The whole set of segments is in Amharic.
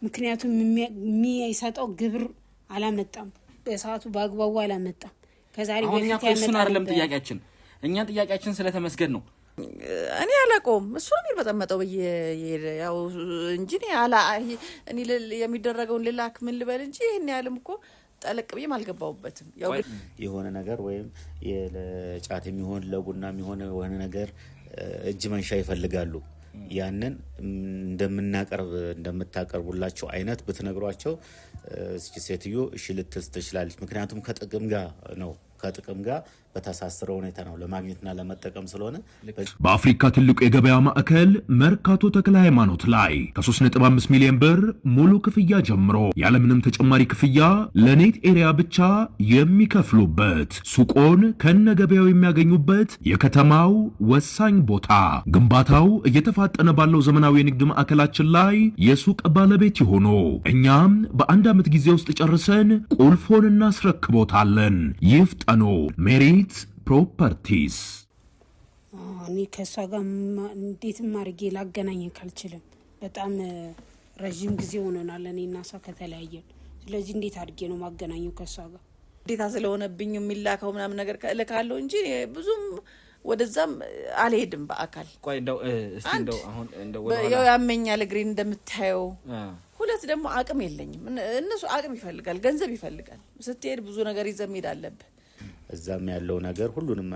ምክንያቱም የሚያይሰጠው ግብር አላመጣም በሰዓቱ ባግባቡ አላመጣም ከዛሬ በፊት ያመጣው አይደለም ጥያቄያችን እኛ ጥያቄያችን ስለተመስገን ነው እኔ አላቆም እሱ ነው የሚበጠመጠው ያው እንጂ እኔ የሚደረገውን ልላክ ምን ልበል እንጂ ይሄን ያለም እኮ ጠለቅ ብዬ ማልገባውበትም ያው የሆነ ነገር ወይም ለጫት የሚሆን ለቡና የሚሆን የሆነ ነገር እጅ መንሻ ይፈልጋሉ ያንን እንደምታቀርቡላቸው አይነት በተነግሯቸው ሴትዮ እሺ ልትስ ትችላለች ምክንያቱም ከጥቅም ጋር ነው ከጥቅም ጋር በተሳሰረ ሁኔታ ነው ለማግኘትና ለመጠቀም ስለሆነ በአፍሪካ ትልቁ የገበያ ማዕከል መርካቶ ተክለ ሃይማኖት ላይ ከ3.5 ሚሊዮን ብር ሙሉ ክፍያ ጀምሮ ያለምንም ተጨማሪ ክፍያ ለኔት ኤሪያ ብቻ የሚከፍሉበት ሱቆን ከነገበያው የሚያገኙበት የከተማው ወሳኝ ቦታ ግንባታው እየተፋጠነ ባለው ዘመናዊ የንግድ ማዕከላችን ላይ የሱቅ ባለቤት ይሆኑ እኛም በአንድ ዓመት ጊዜ ውስጥ ጨርሰን ቁልፎን እናስረክቦታለን ይፍጠኑ ሜሪት ፕሮፐርቲስ እኔ ከሷ ጋር እንዴትም አድርጌ ላገናኝ ካልችልም በጣም ረጅም ጊዜ ሆኖናል እኔና እሷ ከተለያየን ስለዚህ እንዴት አድርጌ ነው ማገናኘው ከሷ ጋር እንዴት ስለሆነብኝ የሚላከው ምናምን ነገር ልካለው እንጂ ብዙም ወደዛም አልሄድም በአካል ቆይ እንደው አሁን ያው ያመኛል እግሬን እንደምታየው ሁለት ደግሞ አቅም የለኝም እነሱ አቅም ይፈልጋል ገንዘብ ይፈልጋል ስትሄድ ብዙ ነገር ይዘህ መሄድ አለብህ እዛም ያለው ነገር ሁሉንም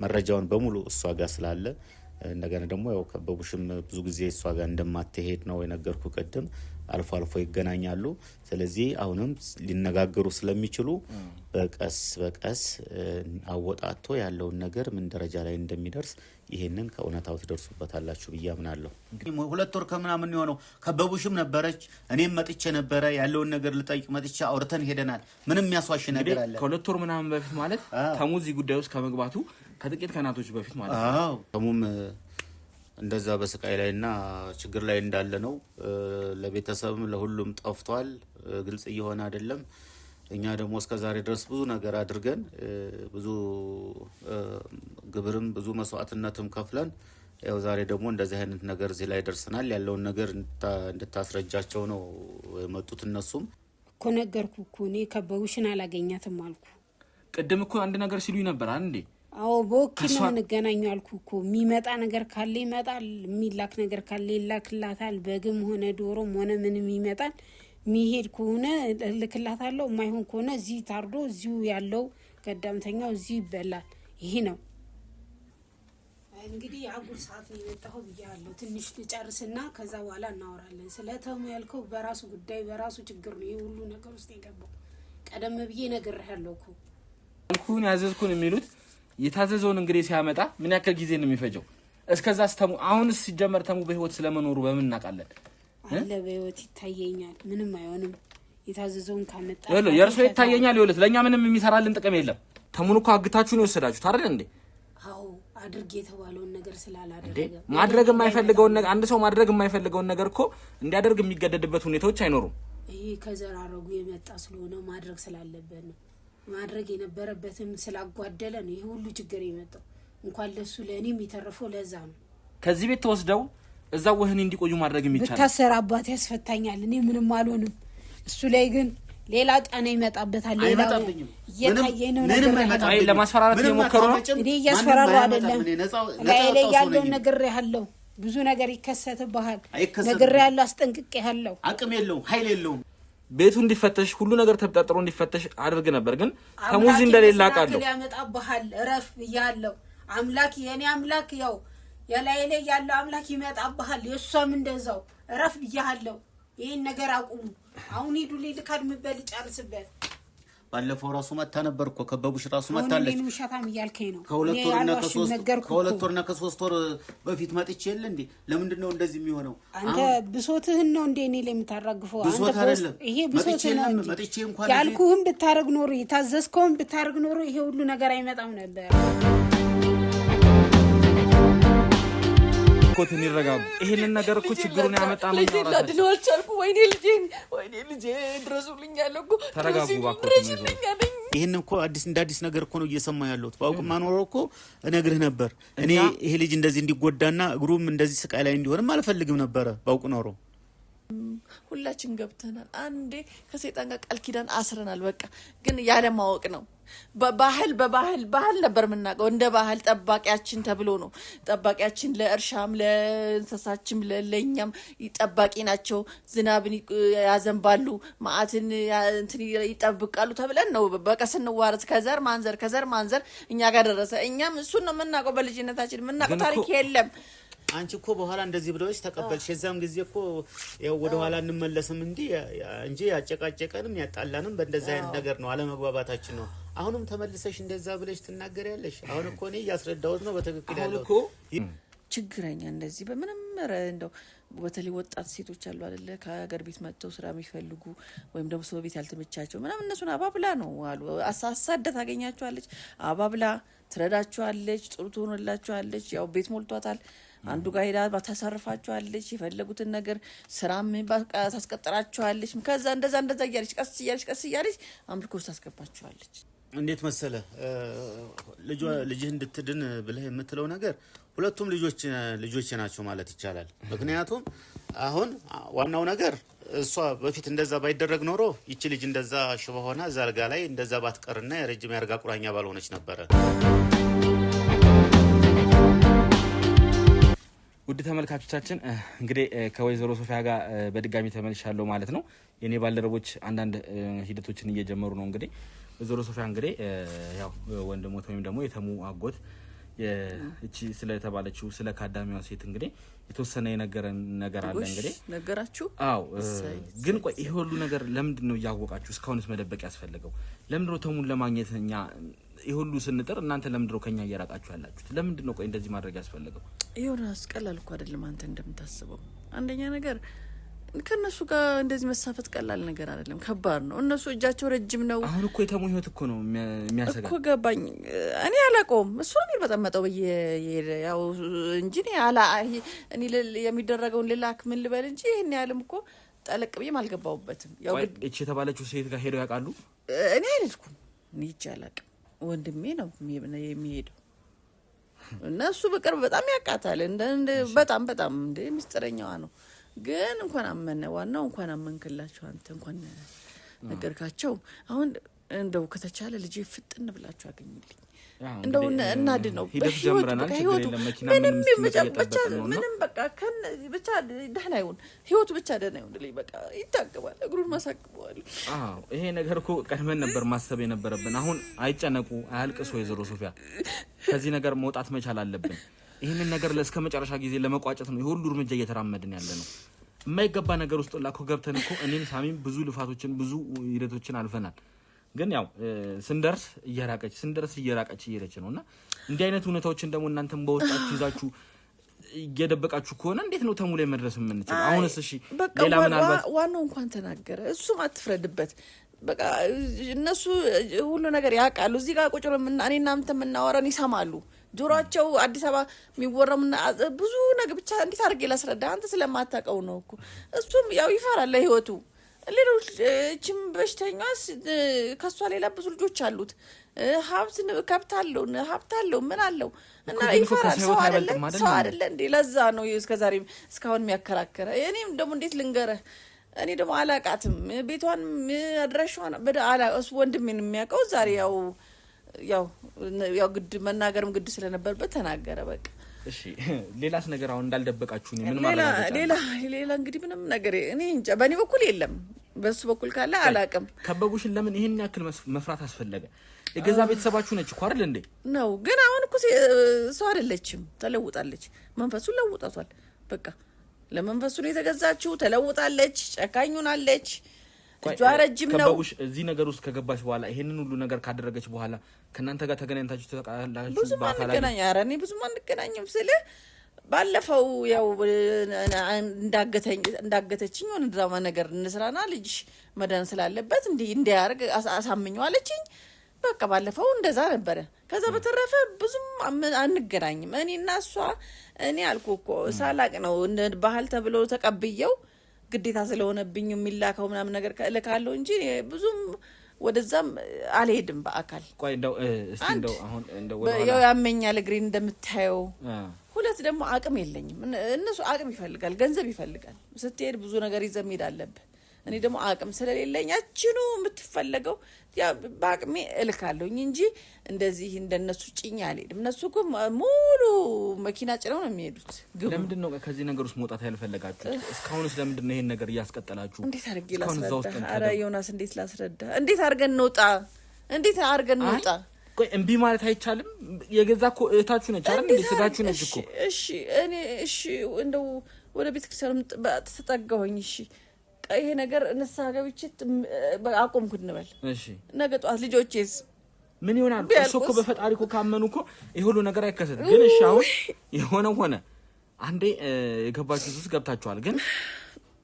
መረጃውን በሙሉ እሷ ጋር ስላለ እንደገና ደግሞ ያው ከበቡሽም ብዙ ጊዜ እሷ ጋር እንደማትሄድ ነው የነገርኩ ቀደም አልፎ አልፎ ይገናኛሉ ስለዚህ አሁንም ሊነጋገሩ ስለሚችሉ በቀስ አወጣቶ ያለው ነገር ምን ደረጃ ላይ እንደሚደርስ ይሄንን ከእውነታው ተደርሱበታላችሁ ብያምናለሁ እንግዲህ 2 ወር ከምናምን ነው ከበቡሽም ነበረች እኔም መጥቼ ነበረ ያለው ነገር ልጠይቅ መጥቼ አውርተን ሄደናል ምንም የሚያስዋሽ ነገር አለ ከ2 ወር ምናምን በፊት ማለት ተሙዚ ጉዳይ ውስጥ ከመግባቱ ከጥቂት ቀናቶች በፊት ማለት አዎ ተሙም እንደዛ በስቃይ ላይና ችግር ላይ እንዳለ ነው ለቤተሰብም ለሁሉም ጠፍቷል ግልጽ እየሆነ አይደለም እኛ ደግሞ እስከዛሬ ድረስ ብዙ ነገር አድርገን ብዙ ግብርም ብዙ መስዋዕትነትም ከፍለን ያው ዛሬ ደግሞ እንደዚህ አይነት ነገር እዚህ ላይ ደርሰናል ያለውን ነገር እንድታስረጃቸው ነው የመጡት እነሱም እኮ ነገርኩ እኮ እኔ ከበቡሽን አላገኛትም አልኩ ቀደም እኮ አንድ ነገር ሲሉኝ ነበር አንዴ አዎ በወኪል ነው እንገናኙ አልኩ እኮ የሚመጣ ነገር ካለ ይመጣል የሚላክ ነገር ካለ ይላክላታል በግም ሆነ ዶሮም ሆነ ምንም ይመጣል ሚሄድ ከሆነ ልክላታለሁ ማይሆን ከሆነ እዚህ ታርዶ እዚሁ ያለው ቀዳምተኛው እዚህ ይበላል ይሄ ነው እንግዲህ አጉል ሰዓት ነው የመጣው ብያለሁ ትንሽ ልጨርስና ከዛ በኋላ እናወራለን ስለተሙ ያልከው በራሱ ጉዳይ በራሱ ችግር ነው ይሁሉ ነገር ውስጥ የገባው ቀደም ብዬ ነግሬሃለሁ እኮ አልኩን ያዘዝኩን የሚሉት የታዘዘውን እንግዲህ ሲያመጣ ምን ያክል ጊዜ ነው የሚፈጀው እስከዛስ ተሙ አሁንስ ሲጀመር ተሙ በህይወት ስለመኖሩ በምን እናቃለን አለ በህይወት ይታየኛል ምንም አይሆንም የታዘዘውን ካመጣ የርሶ ይታየኛል ይወለት ለኛ ምንም የሚሰራልን ጥቅም የለም ተሙን እኮ አግታችሁ ነው ወሰዳችሁት አይደል እንዴ አዎ አድርጌ የተባለውን ነገር ስላላደረገ ማድረግ የማይፈልገውን ነገር አንድ ሰው ማድረግ የማይፈልገውን ነገር እኮ እንዲያደርግ የሚገደድበት ሁኔታዎች አይኖሩም ይሄ ከዘራረጉ የመጣ ስለሆነ ማድረግ ስላለበት ነው ማድረግ የነበረበትም ስላጓደለ ነው ይሄ ሁሉ ችግር የመጣው እንኳን ለሱ ለኔም የተረፈው ለዛ ነው ከዚህ ቤት ተወስደው እዛው ወህኒ እንዲቆዩ ማድረግ የሚቻል በታሰር አባት ያስፈታኛል እኔ ምንም አልሆንም እሱ ላይ ግን ሌላ ጣና ይመጣበታል ሌላ የታየኝ ነው ነገር አይ ለማስፈራራት የሞከሩ ነው እኔ ያስፈራራው አይደለም ላይ ያለው ነገር ያለው ብዙ ነገር ይከሰትብሃል ነገር ያለው አስጠንቅቄሃለሁ አቅም የለውም ኃይል የለውም ቤቱ እንዲፈተሽ ሁሉ ነገር ተጣጥሮ እንዲፈተሽ አድርግ ነበር ግን ከሙዚ እንደሌላ አቃለው ያመጣብሃል ረፍ ያለው አምላክ የኔ አምላክ ያው የላይለ ያለው አምላክ ይመጣብሃል የሷም እንደዛው ረፍ ይያለው ይሄን ነገር አቁሙ አሁን ሂዱ ልካድ ምበል ጨርስበት ባለፈው ራሱ መጣ ነበርኮ ከበቡሽ ራሱ መጣለች እኔ ሻታም ይያልከኝ ነው ከሁለት ወርና ከ3 ወር በፊት መጥቼ የለ እንዴ ለምንድነው እንደዚህ የሚሆነው አንተ ብሶትህን ነው እንዴ እኔ ለምታራግፈው አንተ ይሄ ብሶትህ ነው መጥቼ እንኳን ያልኩህም ብታረግ ኖር የታዘዝከውን ብታረግ ኖር ይሄ ሁሉ ነገር አይመጣም ነበር ኮትን ይረጋጉ ይሄንን ነገር እኮ ችግሩን ያመጣ ነው ነው ራሱ አልቻልኩ ወይኔ ልጄ ድረሱልኝ ያለው እኮ ተረጋጉ ባኮ ይሄን እኮ አዲስ ነገር እኮ ነው እየሰማ ያለው ባውቅ ማኖረው እኮ እነግርህ ነበር እኔ ይሄ ልጅ እንደዚህ እንዲጎዳና እግሩም እንደዚህ ስቃይ ላይ እንዲሆንም አልፈልግም ነበር ባውቅ ኖሮ ሁላችን ገብተናል። አንዴ ከሰይጣን ጋር ቃል ኪዳን አስረናል። በቃ ግን ያለ ማወቅ ነው። ባህል ነበር የምናውቀው። እንደ ባህል ጠባቂያችን ተብሎ ነው። ጠባቂያችን ለእርሻም ለእንስሳችም ለኛም ጠባቂ ናቸው። ዝናብን ያዘንባሉ፣ መዓትን ይጠብቃሉ ተብለን ነው በቃ ስንዋረስ ከዘር ማንዘር እኛ ጋር ደረሰ። እኛም እሱን ነው የምናውቀው። በልጅነታችን የምናውቀው ታሪክ የለም። አንቺ እኮ በኋላ እንደዚህ ብለውሽ ተቀበልሽ። የዛም ጊዜ እኮ ያው ወደ ኋላ እንመለስም እንጂ ያጨቃጨቀንም ያጣላንም በእንደዚህ አይነት ነገር ነው፣ አለመግባባታችን ነው። አሁንም ተመልሰሽ እንደዛ ብለሽ ትናገሪያለሽ። አሁን እኮ እኔ እያስረዳሁት ነው በትክክል ያለው እኮ ችግረኛ እንደዚህ በምንም እንደው በተለይ ወጣት ሴቶች አሉ አይደለ ከሀገር ቤት መጥተው ስራ የሚፈልጉ ወይም ደግሞ ሰው ቤት ያልተመቻቸው ምናምን እነሱን አባብላ ነው አሉ አሳሳደት ታገኛቸዋለች። አባብላ ትረዳቸዋለች፣ ጥሩ ትሆንላቸዋለች። ያው ቤት ሞልቷታል። አንዱ ጋር ሄዳ ታሳርፋቸዋለች። የፈለጉትን ነገር ስራም ታስቀጥራቸዋለች። ከዛ እንደዛ እያለች ቀስ እያለች አምልኮ ታስገባቸዋለች። እንዴት መሰለ ልጅህ እንድትድን ብለህ የምትለው ነገር ሁለቱም ልጆች ናቸው ማለት ይቻላል። ምክንያቱም አሁን ዋናው ነገር እሷ በፊት እንደዛ ባይደረግ ኖሮ ይቺ ልጅ እንደዛ ሽባ ሆና እዛ አልጋ ላይ እንደዛ ባትቀርና የረጅም ያርጋ ቁራኛ ባልሆነች ነበረ። ውድ ተመልካቾቻችን እንግዲህ ከወይዘሮ ሶፊያ ጋር በድጋሚ ተመልሻለሁ ማለት ነው። የኔ ባልደረቦች አንዳንድ ሂደቶችን እየጀመሩ ነው። እንግዲህ ወይዘሮ ሶፊያ እንግዲህ ያው ወንድሞት ወይም ደግሞ የተሙ አጎት እቺ ስለተባለችው ስለ ካዳሚዋ ሴት እንግዲህ የተወሰነ የነገረን ነገር አለ። እንግዲህ ነገራችሁ? አዎ። ግን ቆይ ይሄ ሁሉ ነገር ለምንድን ነው እያወቃችሁ እስካሁንስ መደበቅ ያስፈልገው? ለምንድን ነው ተሙን ለማግኘት እኛ ይሄ ሁሉ ስንጥር እናንተ ለምንድን ነው ከኛ እየራቃችሁ ያላችሁት? ለምንድን ነው ቆይ እንደዚህ ማድረግ ያስፈልገው? ይኸውልህ ቀላል እኮ አይደለም አንተ እንደምታስበው። አንደኛ ነገር ከነሱ ጋር እንደዚህ መሳፈጥ ቀላል ነገር አይደለም፣ ከባድ ነው። እነሱ እጃቸው ረጅም ነው። አሁን እኮ የተሙ ህይወት እኮ ነው የሚያሰጋ እኮ ገባኝ። እኔ አላውቀውም እሱ ነው የሚበጠመጠው ያው እንጂ እኔ የሚደረገውን ልላክ ምን ልበል እንጂ ይሄን ያህልም እኮ ጠለቅ ብዬም አልገባሁበትም። ያው እቺ የተባለችው ሴት ጋር ሄደው ያውቃሉ? እኔ አልሄድኩም። እኔ አላውቅም። ወንድሜ ነው የሚሄደው እና እሱ በቅርብ በጣም ያውቃታል። በጣም እንደ ሚስጥረኛዋ ነው። ግን እንኳን አመነ ዋናው እንኳን አመንክላችሁ አንተ እንኳን ነገርካቸው። አሁን እንደው ከተቻለ ልጅ ፍጥን ብላችሁ አገኙልኝ። እንደው እናድ ነው በህይወት ምንም በቃ ብቻ ደህና ይሁን፣ ህይወቱ ብቻ ደህና ይሁን። በቃ ይታገባል፣ እግሩን ማሳክበዋል። ይሄ ነገር እኮ ቀድመን ነበር ማሰብ የነበረብን። አሁን አይጨነቁ፣ አያልቅሱ። ወይዘሮ ሶፊያ ከዚህ ነገር መውጣት መቻል አለብን። ይህንን ነገር እስከ መጨረሻ ጊዜ ለመቋጨት ነው የሁሉ እርምጃ እየተራመድን ያለ ነው። የማይገባ ነገር ውስጥ ላኮ ገብተን እኮ እኔም ሳሚም ብዙ ልፋቶችን ብዙ ሂደቶችን አልፈናል። ግን ያው ስንደርስ እየራቀች እየሄደች ነውና እንዲህ አይነት ሁኔታዎችን ደግሞ እናንተም በውስጣችሁ ይዛችሁ እየደበቃችሁ ከሆነ እንዴት ነው ተሙ ላይ መድረስ የምንችለው? አሁንስ እሺ ሌላ ምናልባት ዋናው እንኳን ተናገረ፣ እሱም አትፍረድበት። በቃ እነሱ ሁሉ ነገር ያውቃሉ። እዚህ ጋር ቁጭ ብለን እኔ እናንተ የምናወራን ይሰማሉ። ጆሮአቸው አዲስ አበባ የሚወራውና ብዙ ነገር ብቻ እንዴት አድርጌ ላስረዳ? አንተ ስለማታውቀው ነው እኮ። እሱም ያው ይፈራል ለህይወቱ። ሌሎች እቺም በሽተኛስ ከሷ ሌላ ብዙ ልጆች አሉት። ሀብት አለው ምን አለው እና ይፈራል። ሰው አይደለ እንዴ? ለዛ ነው እስከዛሬም እስካሁን የሚያከራከረ። እኔም ደግሞ እንዴት ልንገረህ፣ እኔ ደግሞ አላቃትም ቤቷን አድራሻዋን እሱ ወንድሜን የሚያውቀው ዛሬ ያው ግድ መናገርም ግድ ስለነበረበት ተናገረ። በቃ እሺ ሌላስ ነገር አሁን እንዳልደበቃችሁ ነው? ምን ማለት ሌላ እንግዲህ ምንም ነገር እኔ እንጃ በእኔ በኩል የለም። በሱ በኩል ካለ አላውቅም። ከበቡሽን ለምን ይሄን ያክል መፍራት አስፈለገ? የገዛ ቤተሰባችሁ ነች እኮ አይደል እንዴ? ነው ግን አሁን እኮ ሰው አይደለችም፣ ተለውጣለች። መንፈሱን ለውጣቷል። በቃ ለመንፈሱ ነው የተገዛችው። ተለውጣለች፣ ጨካኝ ሆናለች። እጇ ረጅም ነው። ከበቡሽ እዚህ ነገር ውስጥ ከገባች በኋላ ይሄንን ሁሉ ነገር ካደረገች በኋላ ከናንተ ጋር ተገናኝታችሁ ተቃላላችሁ? ብዙም አንገናኝ። ኧረ እኔ ብዙም አንገናኝም ስልህ ባለፈው ያው እንዳገተችኝ የሆነ ድራማ ነገር እንስራና ልጅ መዳን ስላለበት እንዲያርግ አሳምኘዋለችኝ። በቃ ባለፈው እንደዛ ነበረ። ከዛ በተረፈ ብዙም አንገናኝም። እኔና እሷ እኔ አልኩህ እኮ ሳላቅ ነው እንደ ባህል ተብሎ ተቀብየው ግዴታ ስለሆነብኝ የሚላከው ምናምን ነገር እልካለሁ እንጂ ብዙም ወደዛም አልሄድም በአካል። ቆይ እንደው እስቲ እንደው አሁን እንደው ያው ያመኛል እግሬን እንደምታየው ሁለት ደግሞ አቅም የለኝም። እነሱ አቅም ይፈልጋል፣ ገንዘብ ይፈልጋል። ስትሄድ ብዙ ነገር ይዘህ መሄድ አለብህ። እኔ ደግሞ አቅም ስለሌለኝ ያችኑ የምትፈለገው ያ በአቅሜ እልካለሁኝ እንጂ እንደዚህ እንደነሱ ጭኛ አልሄድም። እነሱ እኮ ሙሉ መኪና ጭነው ነው የሚሄዱት። ለምንድን ነው ከዚህ ነገር ውስጥ መውጣት ያልፈለጋችሁ? እስካሁንስ ለምንድን ነው ይሄን ነገር እያስቀጠላችሁ? እንዴት አድርጌ ላስረዳ? ኧረ ዮናስ እንዴት ላስረዳ? እንዴት አድርገን እንውጣ? እንዴት አድርገን እንውጣ? ቆይ እምቢ ማለት አይቻልም። የገዛ እኮ እህታችሁ ነች አይደል? እንዴ ስጋችሁ ነች እኮ። እሺ እኔ እንደው ወደ ቤተክርስቲያን ተጠጋሁኝ። እሺ ይሄ ነገር ንስሐ ገብቼ አቆምኩ እንበል። እሺ ነገ ጧት ልጆቼስ ምን ይሆናል? እሱ እኮ በፈጣሪ እኮ ካመኑ እኮ ይሄ ሁሉ ነገር አይከሰትም። ግን እሺ አሁን የሆነው ሆነ። አንዴ የገባችሁት ውስጥ ገብታችኋል። ግን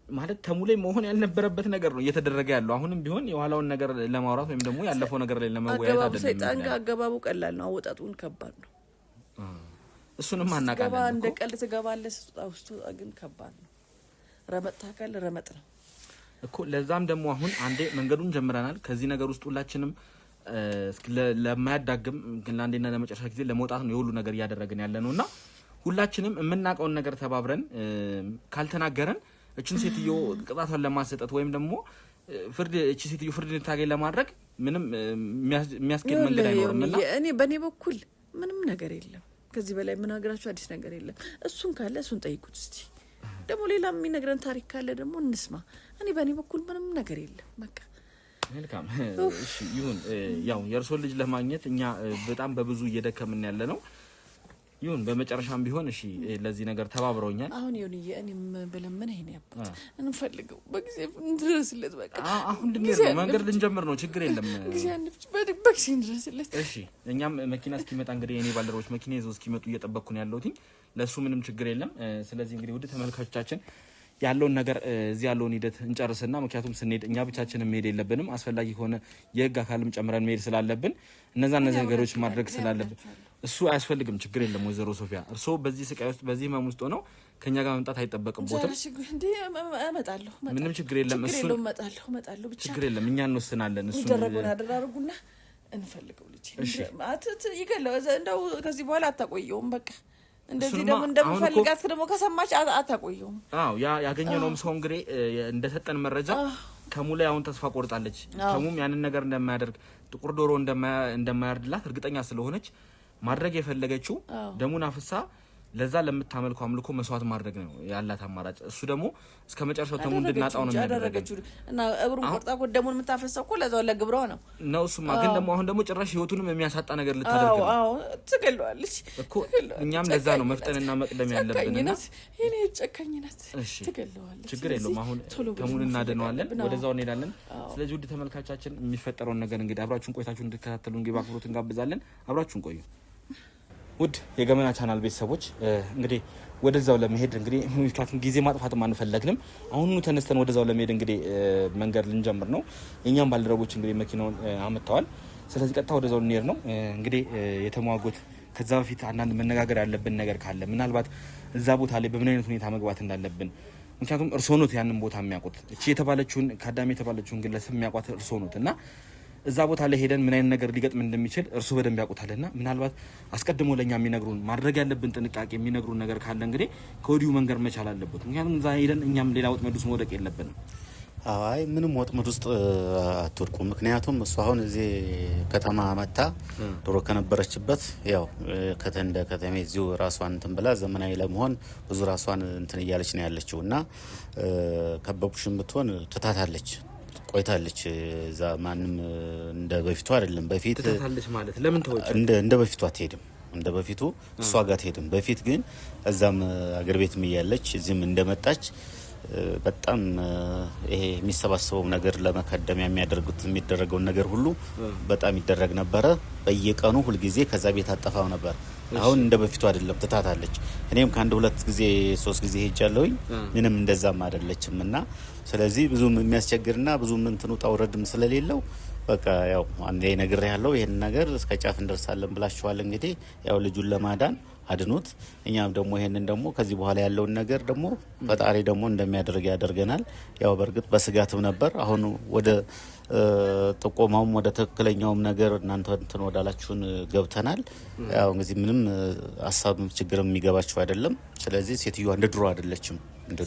ማለት ተሙላይ መሆን ያልነበረበት ነገር ነው እየተደረገ ያለው። አሁንም ቢሆን የኋላውን ነገር ለማውራት ወይም ደግሞ ያለፈው ነገር ላይ ለመወያየት አይደለም። ሰይጣን ጋር አገባቡ ቀላል ነው፣ አወጣጡን ከባድ ነው። እሱንም አናውቃለን እኮ እንደ ቀልድ ትገባለህ፣ ውስጡ ግን ከባድ ነው። ረመጥ ታካል ረመጥ ነው እኮ። ለዛም ደግሞ አሁን አንዴ መንገዱን ጀምረናል። ከዚህ ነገር ውስጥ ሁላችንም ለማያዳግም ግን ለአንዴና ለመጨረሻ ጊዜ ለመውጣት ነው የሁሉ ነገር እያደረግን ያለ ነውና ሁላችንም የምናውቀውን ነገር ተባብረን ካልተናገረን እቺን ሴትዮ ቅጣቷን ለማሰጠት ወይም ደግሞ እቺ ሴትዮ ፍርድ እንድታገኝ ለማድረግ ምንም የሚያስኬድ መንገድ አይኖርምና እኔ በእኔ በኩል ምንም ነገር የለም። ከዚህ በላይ የምናገራችሁ አዲስ ነገር የለም። እሱን ካለ እሱን ጠይቁት እስቲ። ደግሞ ሌላ የሚነግረን ታሪክ ካለ ደግሞ እንስማ። እኔ በእኔ በኩል ምንም ነገር የለም። በቃ መልካም እሺ ይሁን። ያው የእርሶ ልጅ ለማግኘት እኛ በጣም በብዙ እየደከምን ያለ ነው። ይሁን በመጨረሻም ቢሆን እሺ ለዚህ ነገር ተባብረውኛል። አሁን ይሁንዬ እኔም በለምን ይሄን ያባት እንፈልገው በጊዜ እንድረስለት። በቃ አሁን ድንገት ነው መንገድ ልንጀምር ነው። ችግር የለም ጊዜ አንብጭ በጊዜ እንድረስለት። እሺ እኛም መኪና እስኪመጣ እንግዲህ እኔ ባልደረቦች መኪና ይዘው እስኪመጡ እየጠበቅኩ ነው ያለሁት። ለሱ ምንም ችግር የለም። ስለዚህ እንግዲህ ውድ ተመልካቾቻችን ያለውን ነገር እዚህ ያለውን ሂደት እንጨርስና ምክንያቱም ስንሄድ እኛ ብቻችንን መሄድ የለብንም። አስፈላጊ ከሆነ የህግ አካልም ጨምረን መሄድ ስላለብን እነዚህ ነገሮች ማድረግ ስላለብን እሱ አያስፈልግም። ችግር የለም ወይዘሮ ሶፊያ እርስዎ በዚህ ስቃይ ውስጥ በዚህ ህመም ውስጥ ሆነው ከኛ ጋር መምጣት አይጠበቅቦትም። እመጣለሁ፣ ምንም ችግር የለም። እሱ እመጣለሁ ብቻ ችግር የለም። እኛ እንወስናለን። እሱ ይደረጉና አደራርጉና እንፈልገው ልጅ ይገለው እንደው ከዚህ በኋላ አታቆየውም። በቃ እንደዚህ ደግሞ እንደምፈልጋት ደግሞ ከሰማች አታቆየውም። አዎ ያገኘነውም ሰው እንግዲህ እንደሰጠን መረጃ ከሙላይ አሁን ተስፋ ቆርጣለች። ከሙም ያንን ነገር እንደማያደርግ ጥቁር ዶሮ እንደማያርድላት እርግጠኛ ስለሆነች ማድረግ የፈለገችው ደሙን አፍሳ ለዛ ለምታመልከው አምልኮ መስዋዕት ማድረግ ነው ያላት አማራጭ። እሱ ደግሞ እስከ መጨረሻው ተሙ እንድናጣው ነው የሚያደርገው እና እብሩን ቆርጣ እኮ ደሙን የምታፈሰው እኮ ለዛው ለግብሯ ነው ነው እሱማ። ግን ደግሞ አሁን ደግሞ ጭራሽ ህይወቱንም የሚያሳጣ ነገር ልታደርግ ነው። አዎ ትገለዋለች እኮ እኛም ለዛ ነው መፍጠንና መቅደም ያለብንና እኔ ጨካኝነት ትገለዋለች። ችግር የለውም። አሁን ተሙን እናድነዋለን፣ ወደዛው እንሄዳለን። ስለዚህ ውድ ተመልካቾቻችን የሚፈጠረውን ነገር እንግዲህ አብራችሁን ቆይታችሁን እንድትከታተሉ እንግዲህ በአክብሮት እንጋብዛለን። አብራችሁን ቆዩ። ውድ የገመና ቻናል ቤተሰቦች እንግዲህ ወደዛው ለመሄድ እንግዲህ ምክንያቱም ጊዜ ማጥፋትም አንፈለግንም። አሁኑ ተነስተን ወደዛው ለመሄድ እንግዲህ መንገድ ልንጀምር ነው። የኛም ባልደረቦች እንግዲህ መኪናውን አመጣዋል። ስለዚህ ቀጥታ ወደዛው ልንሄድ ነው። እንግዲህ የተሟጎት ከዛ በፊት አንዳንድ መነጋገር ያለብን ነገር ካለ ምናልባት እዛ ቦታ ላይ በምን አይነት ሁኔታ መግባት እንዳለብን ምክንያቱም እርስዎ ኖት ያንን ቦታ የሚያውቁት። እቺ የተባለችውን ካዳሚ የተባለችውን ግለሰብ የሚያውቋት እርስዎ ኖት እና እዛ ቦታ ላይ ሄደን ምን አይነት ነገር ሊገጥም እንደሚችል እርሱ በደንብ ያውቁታልና ምናልባት አስቀድሞ ለኛ የሚነግሩን ማድረግ ያለብን ጥንቃቄ የሚነግሩን ነገር ካለ እንግዲህ ከወዲሁ መንገር መቻል አለበት። ምክንያቱም እዛ ሄደን እኛም ሌላ ወጥመድ ውስጥ መውደቅ የለብንም። አይ ምንም ወጥመድ ውስጥ አትወድቁ። ምክንያቱም እሱ አሁን እዚህ ከተማ መጣ ድሮ ከነበረችበት ያው እንደ ከተማ እዚሁ ራሷን እንትን ብላ ዘመናዊ ለመሆን ብዙ ራሷን እንትን እያለች ነው ያለችው እና ከበቡሽም ብትሆን ትታታለች ቆይታለች። እዛ ማንም እንደ በፊቱ አይደለም። በፊት ትታታለች ማለት ለምን ተወች? እንደ በፊቱ አትሄድም። እንደ በፊቱ እሷ ጋር አትሄድም። በፊት ግን እዛም አገር ቤትም እያለች እዚህም እንደመጣች በጣም ይሄ የሚሰባሰበው ነገር ለመከደም የሚደረገውን ነገር ሁሉ በጣም ይደረግ ነበረ። በየቀኑ ሁልጊዜ ከዛ ቤት አጠፋው ነበር። አሁን እንደ በፊቱ አይደለም፣ ትታታለች። እኔም ከአንድ 2 ጊዜ 3 ጊዜ ሄጃለሁኝ። ምንም እንደዛም አይደለችም እና ስለዚህ ብዙም የሚያስቸግርና ብዙም እንትን ውጣ ውረድም ስለሌለው በቃ ያው አንዴ ነግሬያለሁ። ይሄን ነገር እስከ ጫፍ እንደርሳለን ብላችኋል። እንግዲህ ያው ልጁን ለማዳን አድኑት። እኛም ደግሞ ይሄንን ደግሞ ከዚህ በኋላ ያለውን ነገር ደግሞ ፈጣሪ ደግሞ እንደሚያደርግ ያደርገናል። ያው በእርግጥ በስጋትም ነበር። አሁን ወደ ጥቆማውም ወደ ትክክለኛውም ነገር እናንተ እንትን ወዳላችሁን ገብተናል። ያው እንግዲህ ምንም ሀሳብ ችግር የሚገባቸው አይደለም። ስለዚህ ሴትዮዋ እንደ ድሮ አይደለችም።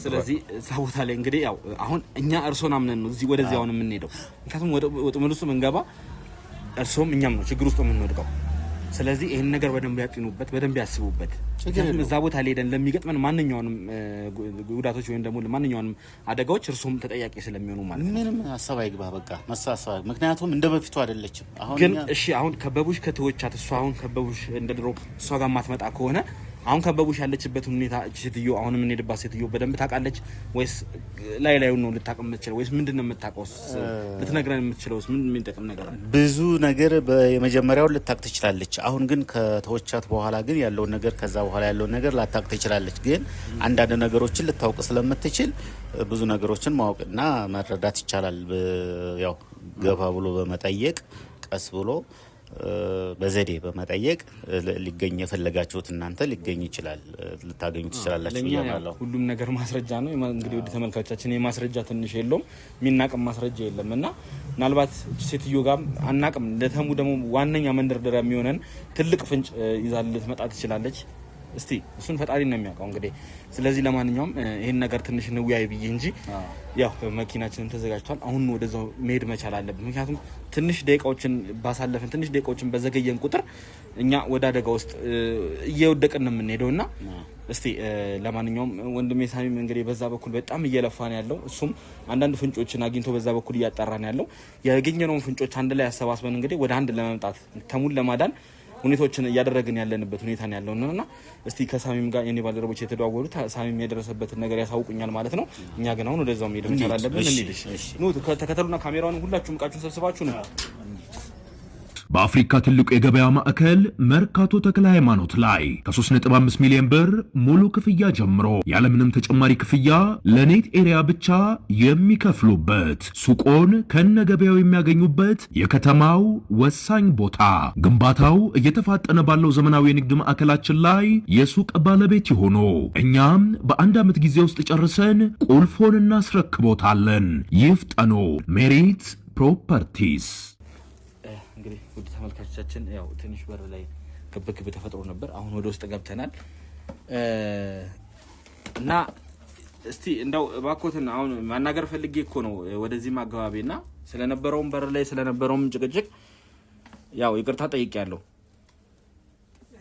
ስለዚህ ሳቦታ ላይ እንግዲህ ያው አሁን እኛ እርሶን አምነን ነው እዚህ ወደዚህ አሁን የምንሄደው። ምክንያቱም ወደ መልሱ መንገባ እርሶም እኛም ነው ችግር ውስጥ የምንወድቀው። ስለዚህ ይሄን ነገር በደንብ ያጥኑበት፣ በደንብ ያስቡበት። ምክንያቱም እዛ ቦታ ላይ ሄደን ለሚገጥመን ማንኛውንም ጉዳቶች ወይም ደግሞ ማንኛውንም አደጋዎች እርሱም ተጠያቂ ስለሚሆኑ ማለት ነው። ምንም ሀሳብ አይግባ፣ በቃ መሳሳብ። ምክንያቱም እንደ በፊቱ አይደለችም አሁን። ግን እሺ አሁን ከበቡሽ ከተወቻት እሷ አሁን ከበቡሽ እንደ ድሮ እሷ ጋር ማትመጣ ከሆነ አሁን ከበቡሽ ያለችበት ሁኔታ እቺ ሴትዮ አሁን ምን ሄድባት ሴትዮ በደንብ ታውቃለች ወይስ ላይ ነው ልታቀም የምትችለው ወይስ ምንድነው የምታውቀውስ ልትነግረን የምትችለውስ ምን የሚጠቅም ነገር አለ? ብዙ ነገር በመጀመሪያው ልታቅ ትችላለች። አሁን ግን ከተወቻት በኋላ ግን ያለውን ነገር ከዛ በኋላ ያለውን ነገር ላታቅ ትችላለች። ግን አንዳንድ ነገሮችን ልታውቅ ስለምትችል ብዙ ነገሮችን ማወቅና መረዳት ይቻላል። ያው ገባ ብሎ በመጠየቅ ቀስ ብሎ በዘዴ በመጠየቅ ሊገኝ የፈለጋችሁት እናንተ ሊገኝ ይችላል፣ ልታገኙ ትችላላችሁ ይላልው። ሁሉም ነገር ማስረጃ ነው። እንግዲህ ወደ ተመልካቾቻችን የማስረጃ ትንሽ የለውም፣ የሚናቅም ማስረጃ የለምና ምናልባት ሴትዮ ጋር አናቅም። ለተሙ ደግሞ ዋነኛ መንደርደሪያ የሚሆነን ትልቅ ፍንጭ ይዛል ልትመጣ ትችላለች። እስቲ እሱን ፈጣሪ ነው የሚያውቀው እንግዲህ። ስለዚህ ለማንኛውም ይሄን ነገር ትንሽ እንወያይ ብዬ እንጂ ያው መኪናችንን ተዘጋጅቷል። አሁን ወደዛው መሄድ መቻል አለብን። ምክንያቱም ትንሽ ደቂቃዎችን ባሳለፍን ትንሽ ደቂቃዎችን በዘገየን ቁጥር እኛ ወደ አደጋ ውስጥ እየወደቅን ነው የምንሄደውና እስቲ ለማንኛውም ወንድሜ ሳሚም እንግዲህ በዛ በኩል በጣም እየለፋ ነው ያለው። እሱም አንዳንድ ፍንጮችን አግኝቶ በዛ በኩል እያጣራ ነው ያለው። ያገኘነውን ፍንጮች አንድ ላይ አሰባስበን እንግዲህ ወደ አንድ ለመምጣት ተሙን ለማዳን ሁኔታዎችን እያደረግን ያለንበት ሁኔታ ነው ያለውና እስቲ ከሳሚም ጋር የኔ ባልደረቦች የተደዋወሉት ሳሚም የደረሰበትን ነገር ያሳውቁኛል ማለት ነው። እኛ ግን አሁን ወደዛው መሄድ መቻል አለብን። እንሂድሽ ኑ ተከተሉና ካሜራውን ሁላችሁም እቃችሁን ሰብስባችሁ ነው። በአፍሪካ ትልቁ የገበያ ማዕከል መርካቶ ተክለ ሃይማኖት ላይ ከ3.5 ሚሊዮን ብር ሙሉ ክፍያ ጀምሮ ያለምንም ተጨማሪ ክፍያ ለኔት ኤሪያ ብቻ የሚከፍሉበት ሱቆን ከነገበያው የሚያገኙበት የከተማው ወሳኝ ቦታ። ግንባታው እየተፋጠነ ባለው ዘመናዊ የንግድ ማዕከላችን ላይ የሱቅ ባለቤት ይሆኑ። እኛም በአንድ ዓመት ጊዜ ውስጥ ጨርሰን ቁልፎን እናስረክቦታለን። ይፍጠኑ። ሜሪት ፕሮፐርቲስ። እንግዲህ ውድ ተመልካቾቻችን ያው ትንሽ በር ላይ ግብግብ ተፈጥሮ ነበር። አሁን ወደ ውስጥ ገብተናል እና እስቲ እንደው ባኮትን አሁን ማናገር ፈልጌ እኮ ነው ወደዚህ ማገባቤና ስለነበረው በር ላይ ስለነበረው ጭቅጭቅ ያው ይቅርታ ጠይቄያለሁ።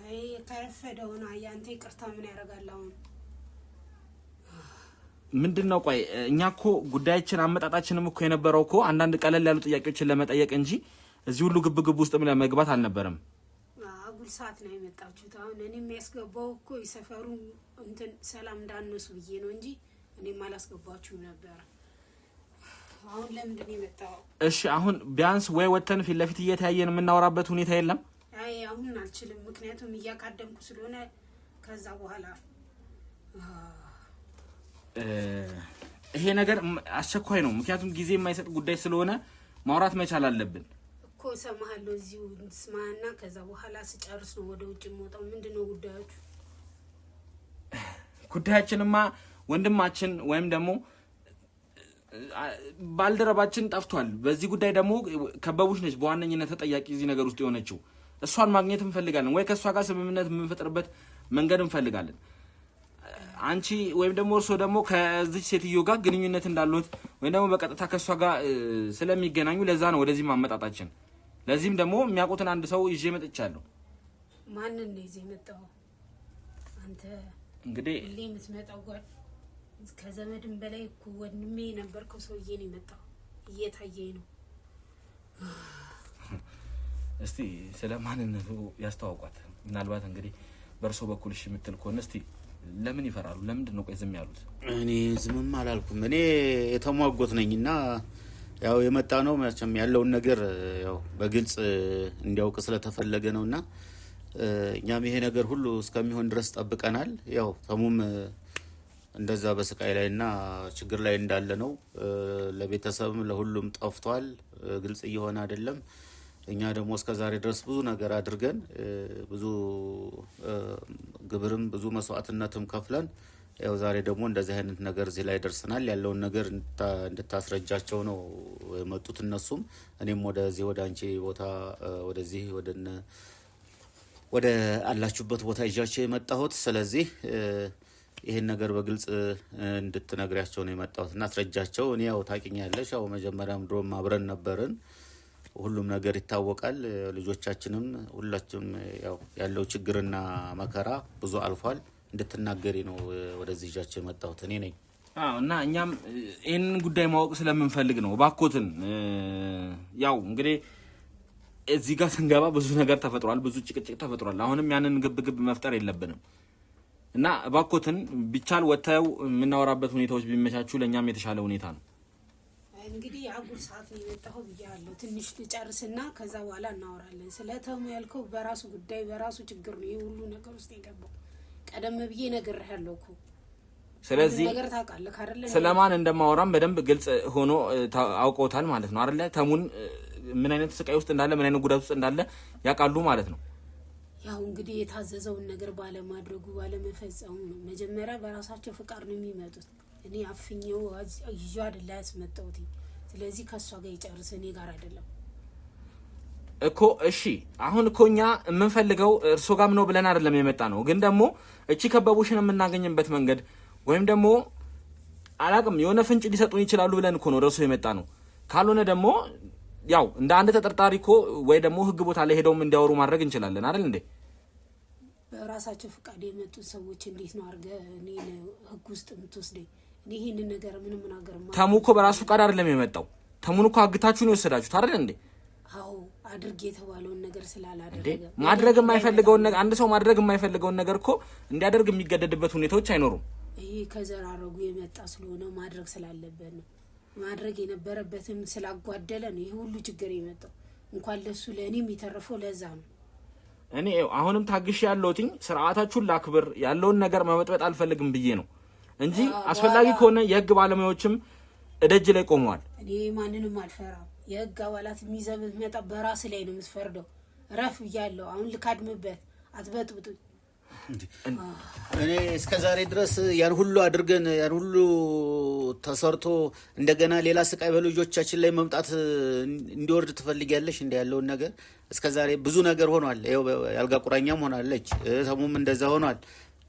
አይ ከረፈደውና ያንተ ይቅርታ ምን ያደርጋል? አሁን ምንድነው? ቆይ እኛ እኮ ጉዳያችን አመጣጣችንም እኮ የነበረው እኮ አንዳንድ ቀለል ያሉ ጥያቄዎችን ለመጠየቅ እንጂ እዚህ ሁሉ ግብግብ ውስጥ ምን ለመግባት አልነበረም። አጉል ሰዓት ነው የመጣችሁት። አሁን እኔ የሚያስገባው እኮ የሰፈሩ እንትን ሰላም እንዳነሱ ብዬ ነው እንጂ እኔም አላስገባችሁ ነበር። አሁን ለምንድን ነው የመጣው? እሺ አሁን ቢያንስ ወይ ወተን ፊት ለፊት እየተያየን የምናወራበት ሁኔታ የለም? አይ አሁን አልችልም፣ ምክንያቱም እያካደምኩ ስለሆነ ከዛ በኋላ ይሄ ነገር አስቸኳይ ነው። ምክንያቱም ጊዜ የማይሰጥ ጉዳይ ስለሆነ ማውራት መቻል አለብን እኮ። ሰማሃለሁ እዚሁ ስማና ከዛ በኋላ ስጨርስ ነው ወደ ውጭ የምወጣው። ምንድነው ጉዳያችሁ? ጉዳያችንማ ወንድማችን ወይም ደግሞ ባልደረባችን ጠፍቷል። በዚህ ጉዳይ ደግሞ ከበቡሽ ነች በዋነኝነት ተጠያቂ እዚህ ነገር ውስጥ የሆነችው። እሷን ማግኘት እንፈልጋለን ወይ ከእሷ ጋር ስምምነት የምንፈጥርበት መንገድ እንፈልጋለን። አንቺ ወይም ደግሞ እርሶ ደግሞ ከዚህ ሴትዮ ጋር ግንኙነት እንዳሉት ወይም ደግሞ በቀጥታ ከሷ ጋር ስለሚገናኙ ለዛ ነው ወደዚህ ማመጣጣችን። ለዚህም ደግሞ የሚያውቁትን አንድ ሰው ይዤ መጥቻለሁ። ማንን ነው ይዤ መጣው? አንተ እንግዲህ የምትመጣው ጋር ከዘመድም በላይ እኮ ወንድሜ ነበርከው ሰውዬ ነው የመጣው። እየታየኝ ነው። እስቲ ስለ ማንነቱ ያስተዋውቋት። ምናልባት እንግዲህ በእርሶ በኩል እሺ የምትል ከሆነ እስቲ ለምን ይፈራሉ? ለምንድን ነው ቆይ ዝም ያሉት? እኔ ዝምም አላልኩም። እኔ የተሟጎት ነኝና ያው የመጣ ነው መቼም ያለውን ነገር ያው በግልጽ እንዲያውቅ ስለተፈለገ ነውና እኛም ይሄ ነገር ሁሉ እስከሚሆን ድረስ ጠብቀናል። ያው ተሙም እንደዛ በስቃይ ላይና ችግር ላይ እንዳለ ነው። ለቤተሰብም ለሁሉም ጠፍቷል። ግልጽ እየሆነ አይደለም። እኛ ደግሞ እስከዛሬ ድረስ ብዙ ነገር አድርገን ብዙ ግብርም ብዙ መስዋዕትነትም ከፍለን ያው ዛሬ ደግሞ እንደዚህ አይነት ነገር እዚህ ላይ ደርሰናል። ያለውን ነገር እንድታስረጃቸው ነው የመጡት እነሱም። እኔም ወደዚህ ወደ አንቺ ቦታ ወደዚህ ወደ አላችሁበት ቦታ ይዣቸው የመጣሁት። ስለዚህ ይሄን ነገር በግልጽ እንድትነግሪያቸው ነው የመጣሁት እና አስረጃቸው። እኔ ያው ታውቂኛለሽ፣ ያው መጀመሪያም ድሮም አብረን ነበርን። ሁሉም ነገር ይታወቃል። ልጆቻችንም ሁላችንም ያው ያለው ችግርና መከራ ብዙ አልፏል። እንድትናገሪ ነው ወደዚህ ይዣቸው የመጣሁት እኔ ነኝ። እና እኛም ይህንን ጉዳይ ማወቅ ስለምንፈልግ ነው። ባኮትን ያው እንግዲህ እዚህ ጋር ስንገባ ብዙ ነገር ተፈጥሯል፣ ብዙ ጭቅጭቅ ተፈጥሯል። አሁንም ያንን ግብግብ መፍጠር የለብንም እና ባኮትን ቢቻል ወጥተው የምናወራበት ሁኔታዎች ቢመቻቹ ለእኛም የተሻለ ሁኔታ ነው። እንግዲህ አጉል ሰዓት ነው የመጣው ብያለሁ። ትንሽ ልጨርስና ከዛ በኋላ እናወራለን። ስለተሙ ያልከው በራሱ ጉዳይ በራሱ ችግር ነው ይሄ ሁሉ ነገር ውስጥ የገባው። ቀደም ብዬ ነግሬሃለሁ እኮ። ስለዚህ ነገር ታውቃለህ አይደለ? ስለማን እንደማወራም በደንብ ግልጽ ሆኖ አውቀውታል ማለት ነው አይደለ? ተሙን ምን አይነት ስቃይ ውስጥ እንዳለ ምን አይነት ጉዳት ውስጥ እንዳለ ያውቃሉ ማለት ነው። ያው እንግዲህ የታዘዘውን ነገር ባለማድረጉ ባለመፈጸሙ ነው። መጀመሪያ በራሳቸው ፍቃድ ነው የሚመጡት። እኔ አፍኜው ይዤ አይደለ ያስመጣሁት። ስለዚህ ከሷ ጋር ይጨርስ፣ እኔ ጋር አይደለም እኮ። እሺ አሁን እኮ እኛ የምንፈልገው እርሶ ጋም ነው ብለን አይደለም የመጣ ነው። ግን ደግሞ እቺ ከበቡሽን የምናገኝበት መንገድ ወይም ደግሞ አላቅም የሆነ ፍንጭ ሊሰጡን ይችላሉ ብለን እኮ ነው እርሶ የመጣ ነው። ካልሆነ ደግሞ ያው እንደ አንድ ተጠርጣሪ እኮ ወይ ደግሞ ህግ ቦታ ላይ ሄደውም እንዲያወሩ ማድረግ እንችላለን አይደል እንዴ? በራሳቸው ፍቃድ የመጡ ሰዎች እንዴት ነው አርገ እኔ ህግ ውስጥ የምትወስደኝ? እኔ ይሄንን ነገር ምንም ነገር ተሙ እኮ በራሱ ፍቃድ አይደለም የመጣው። ተሙን እኮ አግታችሁ ነው የወሰዳችሁት አይደል እንዴ? አዎ አድርግ የተባለውን ነገር ስላላደረገ ማድረግ የማይፈልገውን ነገር አንድ ሰው ማድረግ የማይፈልገውን ነገር እኮ እንዲያደርግ የሚገደድበት ሁኔታዎች አይኖሩም። ይሄ ከዘራረጉ የመጣ ስለሆነ ማድረግ ስላለበት ነው። ማድረግ የነበረበትም ስላጓደለ ነው ይሄ ሁሉ ችግር የመጣው። እንኳን ለሱ ለእኔም የተረፈው ለዛ ነው። እኔ አሁንም ታግሽ ያለውትኝ ስርዓታችሁን ላክብር ያለውን ነገር መበጥበጥ አልፈልግም ብዬ ነው እንጂ አስፈላጊ ከሆነ የህግ ባለሙያዎችም እደጅ ላይ ቆመዋል። እኔ ማንንም አልፈራም። የህግ አባላት የሚዘብት መጣ በራስ ላይ ነው የምትፈርደው። ረፍ ብያለሁ። አሁን ልካድምበት አትበጥብጡ። እኔ እስከዛሬ ድረስ ያን ሁሉ አድርገን ያን ሁሉ ተሰርቶ እንደገና ሌላ ስቃይ በልጆቻችን ላይ መምጣት እንዲወርድ ትፈልጊያለሽ? እንደ ያለውን ነገር እስከዛሬ ብዙ ነገር ሆኗል። ይኸው ያልጋ ቁራኛም ሆናለች፣ ተሙም እንደዛ ሆኗል።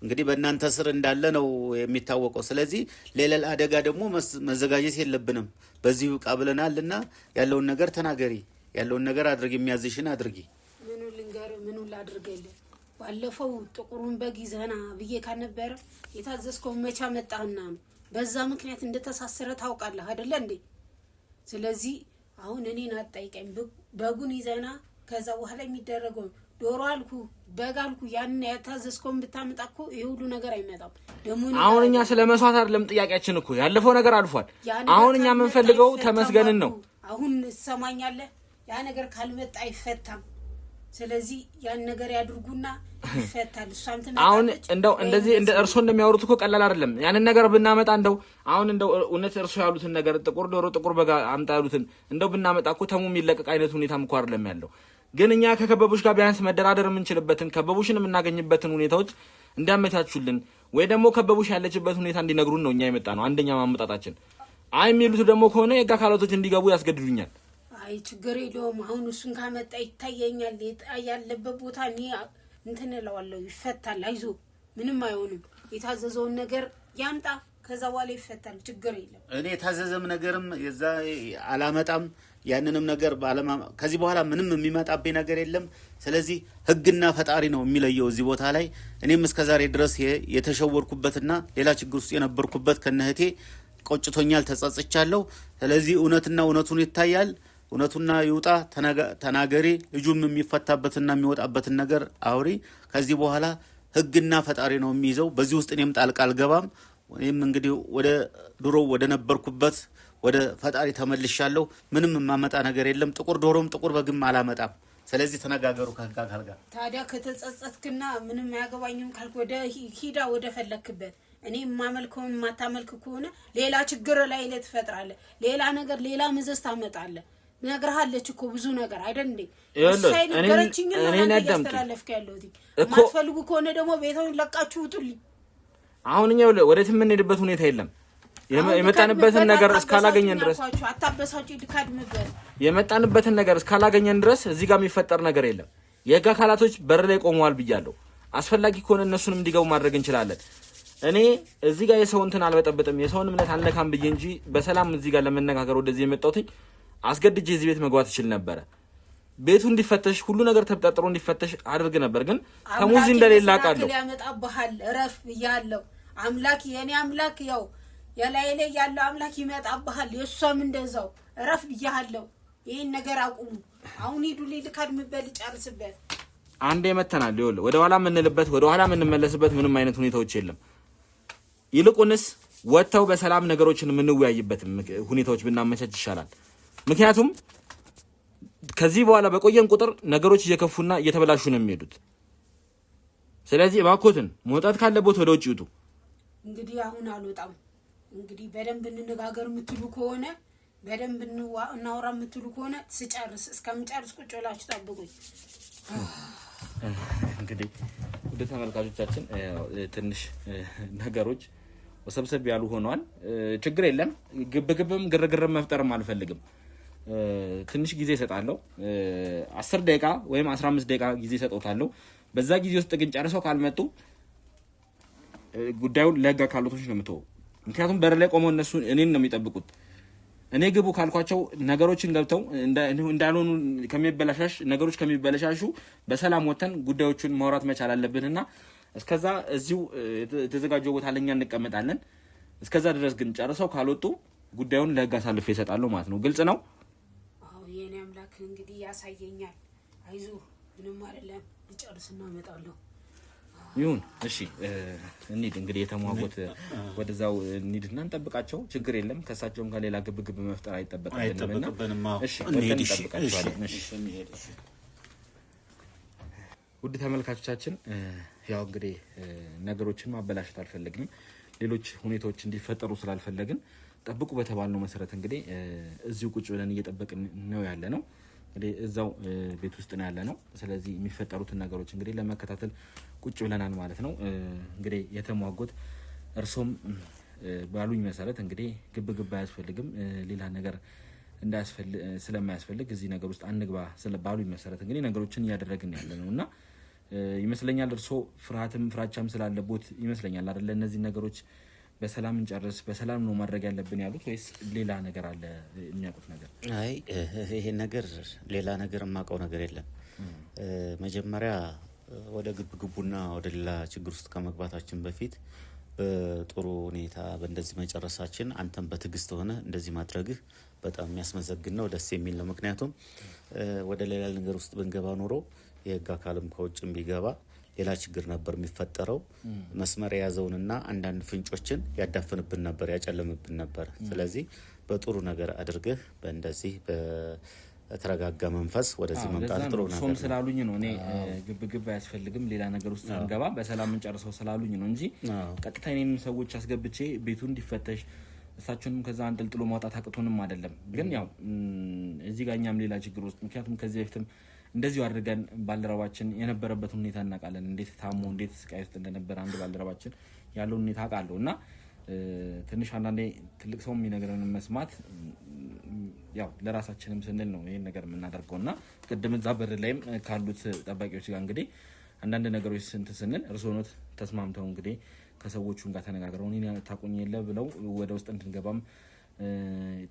እንግዲህ በእናንተ ስር እንዳለ ነው የሚታወቀው። ስለዚህ ሌላ አደጋ ደግሞ መዘጋጀት የለብንም። በዚህ ውቃ ብለናልና ያለውን ነገር ተናገሪ፣ ያለውን ነገር አድርጊ፣ የሚያዝሽን አድርጊ። ምኑ ልንገር፣ ምኑ ላድርገልህ? ባለፈው ጥቁሩን በግ ይዘና ብዬ ካነበረ የታዘዝከው መቻ መጣህና ነው። በዛ ምክንያት እንደተሳሰረ ታውቃለህ አይደለ እንዴ? ስለዚህ አሁን እኔን አጣይቀኝ። በጉን ይዘና ከዛ በኋላ የሚደረገው ዶሮ አልኩ በግ አልኩ ያን የታዘዝከውን ብታመጣ እኮ ይሄ ሁሉ ነገር አይመጣም። ደግሞ አሁን እኛ ስለ መስዋዕት አይደለም ጥያቄያችን እኮ ያለፈው ነገር አልፏል። አሁን እኛ የምንፈልገው ተመስገንን ነው። አሁን ትሰማኛለህ? ያ ነገር ካልመጣ አይፈታም። ስለዚህ ያን ነገር ያድርጉና ይፈታል። እሷም ትመጣለች። አሁን እንደው እንደዚህ እንደ እርሶ እንደሚያወሩት እኮ ቀላል አይደለም። ያንን ነገር ብናመጣ እንደው አሁን እንደው እውነት እርሶ ያሉትን ነገር ጥቁር ዶሮ ጥቁር በጋ አምጣ ያሉትን እንደው ብናመጣ እኮ ተሙ የሚለቀቅ አይነት ሁኔታም እኮ አይደለም ያለው። ግን እኛ ከከበቡሽ ጋር ቢያንስ መደራደር የምንችልበትን ከበቡሽን የምናገኝበትን ሁኔታዎች እንዲያመቻቹልን ወይ ደግሞ ከበቡሽ ያለችበት ሁኔታ እንዲነግሩን ነው እኛ የመጣ ነው። አንደኛ ማመጣጣችን። አይ የሚሉት ደግሞ ከሆነ የህግ አካላቶች እንዲገቡ ያስገድዱኛል። አይ ችግር የለውም። አሁን እሱን ካመጣ ይታየኛል ያለበት ቦታ እኔ እንትን እለዋለሁ። ይፈታል። አይዞ ምንም አይሆንም። የታዘዘውን ነገር ያምጣ፣ ከዛ በኋላ ይፈታል። ችግር የለም። እኔ የታዘዘም ነገርም የዛ አላመጣም። ያንንም ነገር ከዚህ በኋላ ምንም የሚመጣብኝ ነገር የለም። ስለዚህ ህግና ፈጣሪ ነው የሚለየው እዚህ ቦታ ላይ። እኔም እስከዛሬ ድረስ የተሸወርኩበትና ሌላ ችግር ውስጥ የነበርኩበት ከነህቴ ቆጭቶኛል፣ ተጸጽቻለሁ። ስለዚህ እውነቱን ይታያል። እውነቱና ይውጣ፣ ተናገሪ። ልጁም የሚፈታበትና የሚወጣበትን ነገር አውሪ። ከዚህ በኋላ ህግና ፈጣሪ ነው የሚይዘው። በዚህ ውስጥ እኔም ጣልቃ አልገባም። እኔም እንግዲህ ወደ ድሮ ወደ ነበርኩበት ወደ ፈጣሪ ተመልሻለሁ። ምንም የማመጣ ነገር የለም። ጥቁር ዶሮም ጥቁር በግም አላመጣም። ስለዚህ ተነጋገሩ ከህግ አካል ጋር። ታዲያ ከተጸጸትክና ምንም አያገባኝም ካልክ ወደ ሂዳ ወደ ፈለክበት። እኔ የማመልከውን የማታመልክ ከሆነ ሌላ ችግር ላይ ትፈጥራለህ። ሌላ ነገር ሌላ መዘዝ ታመጣለህ። ነግረሃለች እኮ ብዙ ነገር አይደል እንዴ? እኔ ያስተላለፍከ ያለው ማትፈልጉ ከሆነ ደግሞ ቤታውን ለቃችሁ ውጡልኝ። አሁን እኛ ወዴትም የምንሄድበት ሁኔታ የለም። የመጣንበትን ነገር እስካላገኘን ድረስ አታበሳጩ ድካድምበት የመጣንበትን ነገር እስካላገኘን ድረስ እዚህ ጋር የሚፈጠር ነገር የለም። የህግ አካላቶች በር ላይ ቆመዋል ብያለሁ። አስፈላጊ ከሆነ እነሱንም እንዲገቡ ማድረግ እንችላለን። እኔ እዚህ ጋር የሰው እንትን አልበጠብጥም፣ የሰውን እምነት አልነካም ብዬ እንጂ በሰላም እዚህ ጋር ለመነጋገር ወደዚህ የመጣሁት አስገድጄ እዚህ ቤት መግባት ይችል ነበር። ቤቱ እንዲፈተሽ ሁሉ ነገር ተጠጥሮ እንዲፈተሽ አድርግ ነበር። ግን ከሙዚ እንደሌላ አውቃለሁ። ያመጣብሃል ረፍ ብያለሁ። አምላክ የኔ አምላክ ያው የላይ ላይ ያለው አምላክ ይመጣብሃል። የሷም እንደዛው ረፍ ብያለሁ። ይሄን ነገር አቁሙ። አሁን ሂዱ ልካድምበል ጨርስበት። አንዴ መተናል ይወል ወደ ኋላ የምንልበት ወደ ኋላ የምንመለስበት ምንም አይነት ሁኔታዎች የለም። ይልቁንስ ወጥተው በሰላም ነገሮችን የምንወያይበት ሁኔታዎች ብናመቻች ይሻላል። ምክንያቱም ከዚህ በኋላ በቆየን ቁጥር ነገሮች እየከፉና እየተበላሹ ነው የሚሄዱት። ስለዚህ እባክዎትን መውጣት ካለቦት ወደ ውጭ ይውጡ። እንግዲህ አሁን አልወጣም። እንግዲህ በደንብ እንነጋገር የምትሉ ከሆነ በደንብ እናወራ የምትሉ ከሆነ ስጨርስ እስከምጨርስ ቁጭ ብላችሁ ጠብቁኝ። እንግዲህ ወደ ተመልካቾቻችን ትንሽ ነገሮች ወሰብሰብ ያሉ ሆነዋል። ችግር የለም። ግብግብም ግርግርም መፍጠርም አልፈልግም። ትንሽ ጊዜ እሰጣለሁ። 10 ደቂቃ ወይም 15 ደቂቃ ጊዜ እሰጣለሁ። በዛ ጊዜ ውስጥ ግን ጨርሰው ካልመጡ ጉዳዩን ለህግ አካላቶች ነው የምተወው። ምክንያቱም በር ላይ ቆመው እነሱ እኔን ነው የሚጠብቁት። እኔ ግቡ ካልኳቸው ነገሮችን ገብተው እንዳልሆኑ ነገሮች ከሚበላሻሹ በሰላም ወተን ጉዳዮቹን ማውራት መቻል አለብንና እስከዛ እዚሁ የተዘጋጀው ቦታ ለኛ እንቀመጣለን። እስከዛ ድረስ ግን ጨርሰው ካልወጡ ጉዳዩን ለህግ አሳልፌ እሰጣለሁ ማለት ነው። ግልጽ ነው? አዎ የኔ አምላክ እንግዲህ ያሳየኛል። አይዞህ ምንም አይደለም። ልጨርስና እመጣለሁ። ይሁን እሺ። እንሂድ እንግዲህ የተሟጎት ወደዛው እንሂድና እንጠብቃቸው። ችግር የለም። ከሳቸውም ጋር ሌላ ግብግብ መፍጠር አይጠበቅብንም። እሺ እንሂድ። እሺ ውድ ተመልካቾቻችን ያው እንግዲህ ነገሮችን ማበላሸት አልፈልግም። ሌሎች ሁኔታዎች እንዲፈጠሩ ስላልፈለግን ጠብቁ በተባልነው መሰረት እንግዲህ እዚሁ ቁጭ ብለን እየጠበቅን ነው ያለ ነው። እንግዲህ እዛው ቤት ውስጥ ነው ያለ ነው። ስለዚህ የሚፈጠሩትን ነገሮች እንግዲህ ለመከታተል ቁጭ ብለናል ማለት ነው። እንግዲህ የተሟጎት እርሶም ባሉኝ መሰረት እንግዲህ ግብግብ አያስፈልግም፣ ሌላ ነገር ስለማያስፈልግ እዚህ ነገር ውስጥ አንግባ ባሉኝ መሰረት እንግዲህ ነገሮችን እያደረግን ያለ ነውና ይመስለኛል እርሶ ፍራቻም ስላለቦት ይመስለኛል አይደል እነዚህ ነገሮች በሰላም እንጨርስ በሰላም ነው ማድረግ ያለብን ያሉት ወይስ ሌላ ነገር አለ የሚያውቁት ነገር? አይ ይሄ ነገር ሌላ ነገር የማውቀው ነገር የለም። መጀመሪያ ወደ ግብግቡና ወደ ሌላ ችግር ውስጥ ከመግባታችን በፊት በጥሩ ሁኔታ በእንደዚህ መጨረሳችን አንተም በትዕግስት ሆነ እንደዚህ ማድረግህ በጣም የሚያስመሰግን ነው፣ ደስ የሚል ነው። ምክንያቱም ወደ ሌላ ነገር ውስጥ ብንገባ ኖሮ የህግ አካልም ከውጭም ቢገባ ሌላ ችግር ነበር የሚፈጠረው። መስመር የያዘውንና አንዳንድ ፍንጮችን ያዳፍንብን ነበር፣ ያጨለምብን ነበር። ስለዚህ በጥሩ ነገር አድርገህ በእንደዚህ በተረጋጋ መንፈስ ወደዚህ መምጣት ጥሩ ነገር ነው። ስላሉኝ ነው እኔ ግብግብ አያስፈልግም ሌላ ነገር ውስጥ እንገባ በሰላም እንጨርሰው ስላሉኝ ነው እንጂ ቀጥታ እኔን ሰዎች አስገብቼ ቤቱ እንዲፈተሽ እሳቸውንም ከዛ አንጠልጥሎ ማውጣት አቅቶንም አይደለም። ግን ያው እዚህ ጋር እኛም ሌላ ችግር ውስጥ ምክንያቱም ከዚህ በፊትም እንደዚሁ አድርገን ባልደረባችን የነበረበትን ሁኔታ እናውቃለን። እንዴት ታሞ እንዴት ስቃይ ውስጥ እንደነበረ አንድ ባልደረባችን ያለውን ሁኔታ አውቃለሁ። እና ትንሽ አንዳንዴ ትልቅ ሰው የሚነግረን መስማት ያው ለራሳችንም ስንል ነው ይሄን ነገር የምናደርገውና ቅድም እዛ በር ላይም ካሉት ጠባቂዎች ጋር እንግዲህ አንዳንድ ነገሮች ስንል እርስዎኖት ተስማምተው እንግዲህ ከሰዎቹም ጋር ተነጋግረው እኔ ታቁኝ የለ ብለው ወደ ውስጥ እንድንገባም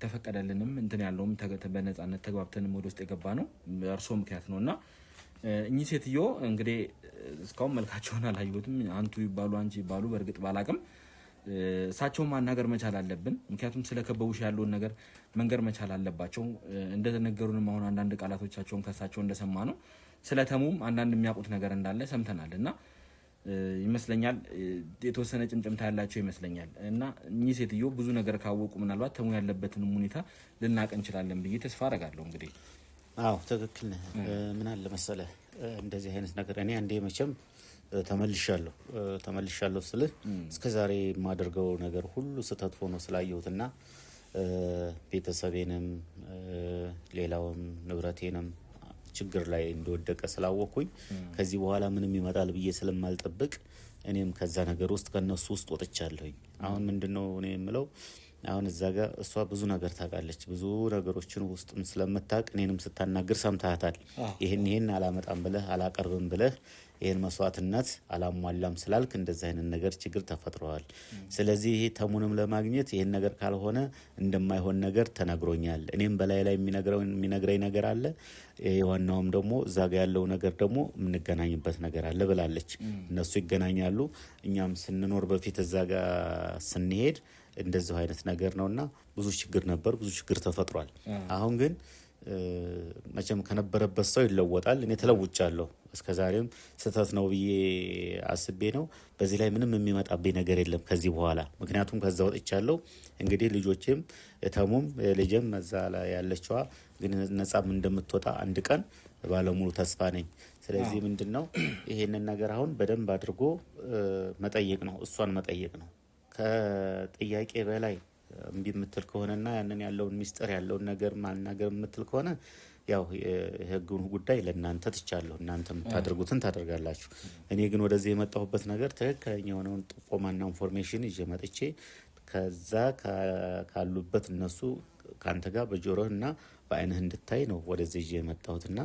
ተፈቀደልንም እንትን ያለውም በነጻነት ተግባብተንም ወደ ውስጥ የገባ ነው እርስዎ ምክንያት ነውና እኚህ ሴትዮ እንግዲህ እስካሁን መልካቸውን አላየሁትም። አንቱ ይባሉ አንቺ ይባሉ በእርግጥ ባላቅም እሳቸው ማናገር መቻል አለብን። ምክንያቱም ስለከበቡሽ ያለውን ነገር መንገር መቻል አለባቸው። እንደተነገሩንም አሁን አንዳንድ ቃላቶቻቸውን ከሳቸው እንደሰማ ነው ስለተሙም አንዳንድ የሚያውቁት ነገር እንዳለ ሰምተናልና ይመስለኛል የተወሰነ ጭምጭምታ ያላቸው ይመስለኛል። እና እኚህ ሴትዮ ብዙ ነገር ካወቁ ምናልባት ተሙ ያለበትን ሁኔታ ልናቅ እንችላለን ብዬ ተስፋ አደርጋለሁ። እንግዲህ አዎ ትክክል ነህ። ምን አለ መሰለህ እንደዚህ አይነት ነገር እኔ አንዴ መቼም ተመልሻለሁ ስልህ እስከዛሬ የማደርገው ነገር ሁሉ ስህተት ሆኖ ስላየሁትና ቤተሰቤንም ሌላውም ንብረቴንም ችግር ላይ እንደወደቀ ስላወቅኩኝ ከዚህ በኋላ ምንም ይመጣል ብዬ ስለማልጠብቅ እኔም ከዛ ነገር ውስጥ ከነሱ ውስጥ ወጥቻለሁኝ። አሁን ምንድነው እኔ የምለው አሁን እዛ ጋር እሷ ብዙ ነገር ታውቃለች። ብዙ ነገሮችን ውስጥም ስለምታውቅ እኔንም ስታናግር ሰምታታል። ይሄን አላመጣም ብለህ አላቀርብም ብለህ ይሄን መስዋዕትነት አላሟላም ስላልክ እንደዛ አይነት ነገር ችግር ተፈጥሯል። ስለዚህ ተሙንም ለማግኘት ይሄን ነገር ካልሆነ እንደማይሆን ነገር ተነግሮኛል። እኔም በላይ ላይ የሚነግረኝ ነገር አለ። የዋናውም ደግሞ እዛ ጋር ያለው ነገር ደግሞ የምንገናኝበት ነገር አለ ብላለች። እነሱ ይገናኛሉ። እኛም ስንኖር በፊት እዛ ጋር ስንሄድ እንደዚህ አይነት ነገር ነውና ብዙ ችግር ነበር፣ ብዙ ችግር ተፈጥሯል። አሁን ግን መቼም ከነበረበት ሰው ይለወጣል። እኔ ተለውጫለሁ። እስከዛሬም ስህተት ነው ብዬ አስቤ ነው። በዚህ ላይ ምንም የሚመጣብኝ ነገር የለም ከዚህ በኋላ ምክንያቱም ከዛ ወጥቻለሁ። እንግዲህ ልጆቼም እተሙም ልጅም እዛ ላይ ያለችዋ ግን ነጻም እንደምትወጣ አንድ ቀን ባለሙሉ ተስፋ ነኝ። ስለዚህ ምንድነው ይሄንን ነገር አሁን በደንብ አድርጎ መጠየቅ ነው፣ እሷን መጠየቅ ነው። ከጥያቄ በላይ እምቢ የምትል ከሆነና ያንን ያለውን ሚስጥር ያለውን ነገር ማናገር የምትል ከሆነ ያው የህጉን ጉዳይ ለእናንተ ትቻለሁ። እናንተ የምታደርጉትን ታደርጋላችሁ። እኔ ግን ወደዚህ የመጣሁበት ነገር ትክክለኛ የሆነውን ጥቆማና ኢንፎርሜሽን ይዤ መጥቼ ከዛ ካሉበት እነሱ ካንተ ጋር በጆሮህና በአይንህ እንድታይ ነው ወደዚህ ይዤ የመጣሁትና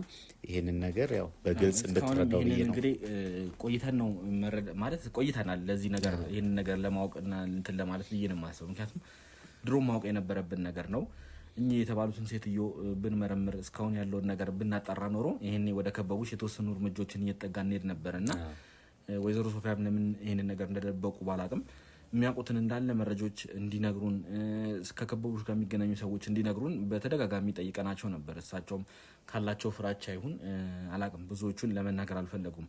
ይሄንን ነገር ያው በግልጽ እንድትረዳው ብዬ ነው። እንግዲህ ቆይተን ነው ማለት ቆይተናል ለዚህ ነገር ይሄንን ነገር ለማወቅና እንትን ለማለት ብዬ ነው የማስበው። ምክንያቱም ድሮ ማወቅ የነበረብን ነገር ነው። እኚህ የተባሉትን ሴትዮ ብንመረምር እስካሁን ያለውን ነገር ብናጣራ ኖሮ ይሄኔ ወደ ከበቡሽ የተወሰኑ እርምጃዎችን እየተጠጋ እንሄድ ነበርና ወይዘሮ ሶፊያ ለምን ይሄንን ነገር እንደደበቁ ባላቅም የሚያውቁትን እንዳለ መረጃዎች እንዲነግሩን ከከበቡሽ ጋር የሚገናኙ ሰዎች እንዲነግሩን በተደጋጋሚ ጠይቀናቸው ነበር። እሳቸውም ካላቸው ፍራቻ ይሁን አላቅም ብዙዎቹን ለመናገር አልፈለጉም።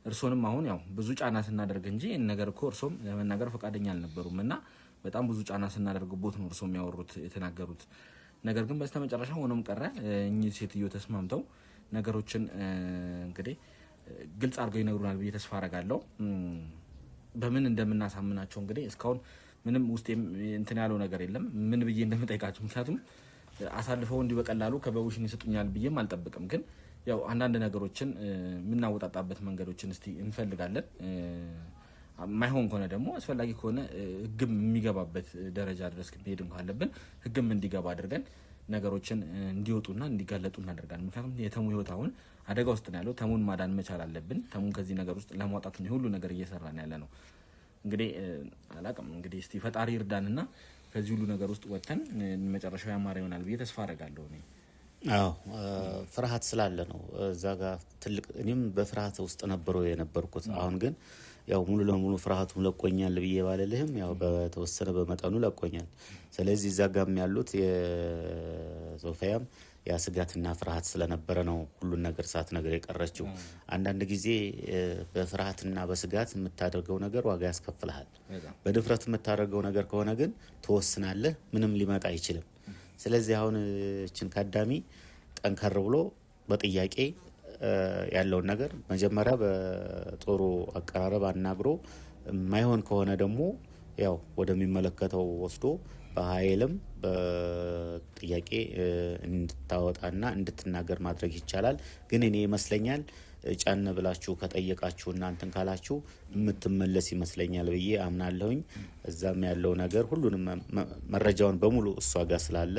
እርሶንም አሁን ያው ብዙ ጫና ስናደርግ እንጂ ይህን ነገር እኮ እርሶም ለመናገር ፈቃደኛ አልነበሩም እና በጣም ብዙ ጫና ስናደርግቦት ነው እርሶ የሚያወሩት የተናገሩት ነገር። ግን በስተመጨረሻ ሆኖም ቀረ እኚህ ሴትዮ ተስማምተው ነገሮችን እንግዲህ ግልጽ አድርገው ይነግሩናል ብዬ ተስፋ አረጋለሁ። በምን እንደምናሳምናቸው እንግዲህ እስካሁን ምንም ውስጥ እንትን ያለው ነገር የለም ምን ብዬ እንደምጠይቃቸው። ምክንያቱም አሳልፈው እንዲህ በቀላሉ ከበቡሽን ይሰጡኛል ብዬም አልጠብቅም። ግን ያው አንዳንድ ነገሮችን የምናወጣጣበት መንገዶችን እስቲ እንፈልጋለን። ማይሆን ከሆነ ደግሞ አስፈላጊ ከሆነ ህግም የሚገባበት ደረጃ ድረስ መሄድ እንኳን አለብን። ህግም እንዲገባ አድርገን ነገሮችን እንዲወጡና እንዲጋለጡ እናደርጋለን። ምክንያቱም የተሙ ህይወት አሁን አደጋ ውስጥ ነው ያለው። ተሙን ማዳን መቻል አለብን። ተሙን ከዚህ ነገር ውስጥ ለማውጣት ነው ሁሉ ነገር እየሰራን ያለ ነው። እንግዲህ አላቅም እንግዲህ እስቲ ፈጣሪ ይርዳንና ከዚህ ሁሉ ነገር ውስጥ ወጥተን መጨረሻው ያማረ ይሆናል ብዬ ተስፋ አደርጋለሁ። እኔ ፍርሃት ስላለ ነው እዛ ጋር ትልቅ እኔም በፍርሃት ውስጥ የነበርኩት። አሁን ግን ያው ሙሉ ለሙሉ ፍርሃቱም ለቆኛል ብዬ ባልልህም ያው በተወሰነ በመጠኑ ለቆኛል። ስለዚህ እዛ ጋርም ያሉት የሶፊያም ያ ስጋትና ፍርሃት ስለነበረ ነው ሁሉን ነገር ሳትነግር የቀረችው። አንዳንድ ጊዜ በፍርሃትና በስጋት የምታደርገው ነገር ዋጋ ያስከፍልሃል። በድፍረት የምታደርገው ነገር ከሆነ ግን ትወስናለህ፣ ምንም ሊመጣ አይችልም። ስለዚህ አሁን እችን ካዳሚ ጠንከር ብሎ በጥያቄ ያለውን ነገር መጀመሪያ በጥሩ አቀራረብ አናግሮ የማይሆን ከሆነ ደግሞ ያው ወደሚመለከተው ወስዶ በኃይልም በጥያቄ እንድታወጣና እንድትናገር ማድረግ ይቻላል። ግን እኔ ይመስለኛል ጫን ብላችሁ ከጠየቃችሁ እናንተን ካላችሁ የምትመለስ ይመስለኛል ብዬ አምናለሁኝ። እዛም ያለው ነገር ሁሉንም መረጃውን በሙሉ እሷ ጋር ስላለ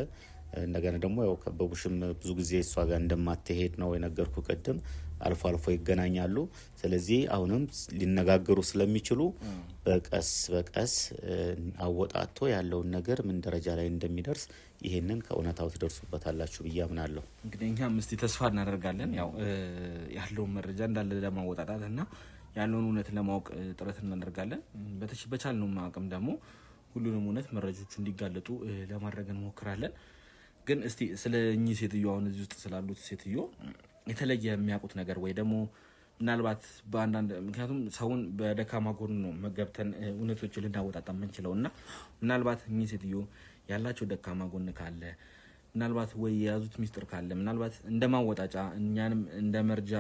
እንደገና ደግሞ ያው ከበቡሽም ብዙ ጊዜ እሷ ጋር እንደማትሄድ ነው የነገርኩ ቅድም። አልፎ አልፎ ይገናኛሉ። ስለዚህ አሁንም ሊነጋገሩ ስለሚችሉ በቀስ በቀስ አወጣቶ ያለውን ነገር ምን ደረጃ ላይ እንደሚደርስ ይሄንን ከእውነታው ትደርሱበታላችሁ ብዬ አምናለሁ። እንግዲህ እኛም እስቲ ተስፋ እናደርጋለን ያው ያለውን መረጃ እንዳለ ለማወጣጣት እና ያለውን እውነት ለማወቅ ጥረት እናደርጋለን። በቻልነው አቅም ደግሞ ሁሉንም እውነት መረጃዎቹ እንዲጋለጡ ለማድረግ እንሞክራለን። ግን እስቲ ስለ እኚህ ሴትዮ አሁን እዚህ ውስጥ ስላሉት ሴትዮ የተለየ የሚያውቁት ነገር ወይ ደግሞ ምናልባት በአንዳንድ ምክንያቱም ሰውን በደካማ ጎን ነው መገብተን እውነቶችን ልናወጣጣ የምንችለው እና ምናልባት እኚህ ሴትዮ ያላቸው ደካማ ጎን ካለ ምናልባት ወይ የያዙት ሚስጥር ካለ ምናልባት እንደማወጣጫ እኛንም እንደ መርጃ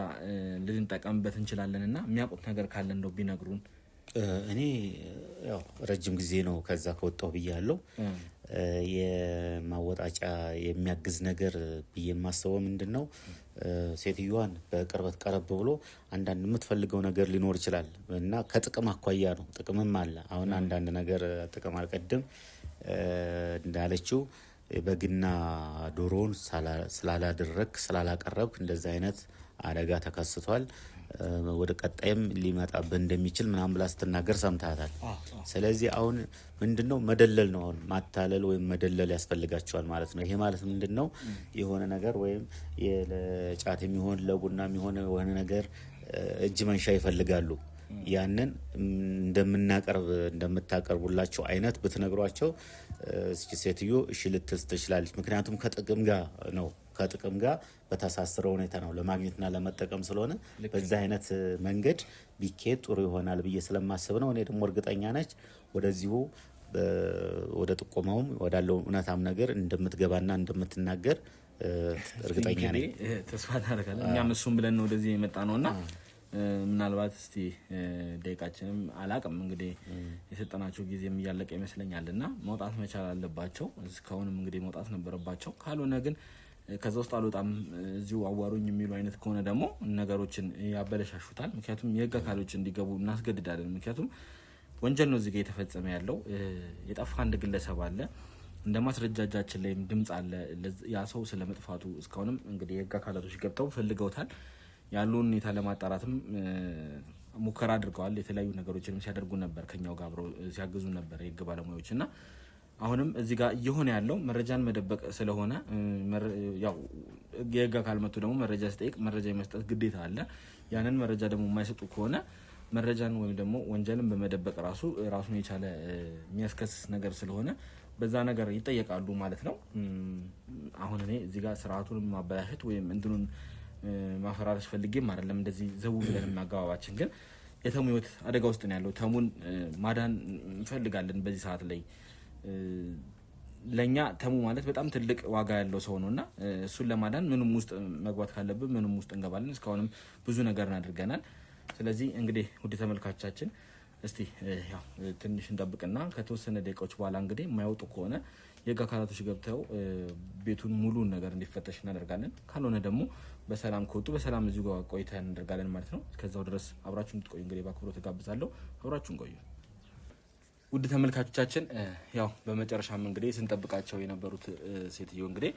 ልንጠቀምበት እንችላለን እና የሚያውቁት ነገር ካለ እንደው ቢነግሩን። እኔ ያው ረጅም ጊዜ ነው ከዛ ከወጣሁ ብያለሁ። የማወጣጫ የሚያግዝ ነገር ብዬ የማስበው ምንድነው ሴትዮዋን በቅርበት ቀረብ ብሎ አንዳንድ የምትፈልገው ነገር ሊኖር ይችላል እና ከጥቅም አኳያ ነው። ጥቅምም አለ። አሁን አንዳንድ ነገር ጥቅም አልቀድም እንዳለችው በግና ዶሮውን ስላላደረክ ስላላቀረብክ እንደዛ አይነት አደጋ ተከስቷል፣ ወደ ቀጣይም ሊመጣብን እንደሚችል ምናምን ብላ ስትናገር ሰምታታል። ስለዚህ አሁን ምንድነው መደለል ነው። አሁን ማታለል ወይም መደለል ያስፈልጋቸዋል ማለት ነው። ይሄ ማለት ምንድነው የሆነ ነገር ወይም ለጫት የሚሆን ለቡና የሚሆን የሆነ ነገር እጅ መንሻ ይፈልጋሉ። ያንን እንደምታቀርቡላቸው አይነት ብትነግሯቸው ሴትዮ እሺ ልትል ትችላለች። ምክንያቱም ከጥቅም ጋር ነው፣ ከጥቅም ጋር በተሳሰረ ሁኔታ ነው ለማግኘትና ለመጠቀም ስለሆነ በዛ አይነት መንገድ ቢኬድ ጥሩ ይሆናል ብዬ ስለማስብ ነው። እኔ ደግሞ እርግጠኛ ነች ወደዚሁ ወደ ጥቆማውም ወዳለው እውነታም ነገር እንደምትገባና እንደምትናገር እርግጠኛ ነኝ። ተስፋ እናደርጋለን። እኛም እሱም ብለን ነው ወደዚህ የመጣ ነውና ምናልባት እስቲ ደቂቃችንም አላቅም እንግዲህ የሰጠናቸው ጊዜም እያለቀ ይመስለኛልና መውጣት መቻል አለባቸው። እስካሁንም እንግዲህ መውጣት ነበረባቸው። ካልሆነ ግን ከዛ ውስጥ አልወጣም እዚሁ አዋሩኝ የሚሉ አይነት ከሆነ ደግሞ ነገሮችን ያበለሻሹታል። ምክንያቱም የህግ አካሎች እንዲገቡ እናስገድዳለን። ምክንያቱም ወንጀል ነው እዚህ ጋር የተፈጸመ ያለው። የጠፋ አንድ ግለሰብ አለ፣ እንደ ማስረጃጃችን ላይም ድምጽ አለ ያ ሰው ስለመጥፋቱ። እስካሁንም እንግዲህ የህግ አካላቶች ገብተው ፈልገውታል። ያሉን ሁኔታ ለማጣራትም ሙከራ አድርገዋል። የተለያዩ ነገሮችንም ሲያደርጉ ነበር፣ ከኛው ጋር አብረው ሲያግዙ ነበር የህግ ባለሙያዎችና አሁንም እዚህ ጋር እየሆነ ያለው መረጃን መደበቅ ስለሆነ ያው የህግ አካል መጥቶ ደግሞ መረጃ ሲጠይቅ መረጃ የመስጠት ግዴታ አለ። ያንን መረጃ ደግሞ የማይሰጡ ከሆነ መረጃን ወይም ደግሞ ወንጀልን በመደበቅ ራሱን የቻለ የሚያስከስስ ነገር ስለሆነ በዛ ነገር ይጠየቃሉ ማለት ነው። አሁን እኔ እዚህ ጋር ስርዓቱን ማበላሸት ወይም እንትኑን ማፈራረስ ፈልጌም አይደለም እንደዚህ ዘው ብለን ማጋባባችን፣ ግን የተሙ ህይወት አደጋ ውስጥ ነው ያለው። ተሙን ማዳን እንፈልጋለን በዚህ ሰዓት ላይ። ለኛ ተሙ ማለት በጣም ትልቅ ዋጋ ያለው ሰው ነውና እሱን ለማዳን ምንም ውስጥ መግባት ካለብን ምንም ውስጥ እንገባለን። እስካሁንም ብዙ ነገር እናድርገናል። ስለዚህ እንግዲህ ውድ ተመልካቾቻችን እስቲ ያው ትንሽ እንጠብቅና ከተወሰነ ደቂቃዎች በኋላ እንግዲህ የማይወጡ ከሆነ የህግ አካላቶች ገብተው ቤቱን ሙሉን ነገር እንዲፈተሽ እናደርጋለን። ካልሆነ ደግሞ በሰላም ከወጡ በሰላም እዚሁ ጋር ቆይተን እናደርጋለን ማለት ነው። እስከዛው ድረስ አብራችሁን እንድትቆዩ እንግዲህ በአክብሮት ተጋብዛለሁ። አብራችሁን ቆዩ። ውድ ተመልካቾቻችን ያው በመጨረሻም እንግዲህ ስንጠብቃቸው የነበሩት ሴትዮ እንግዲህ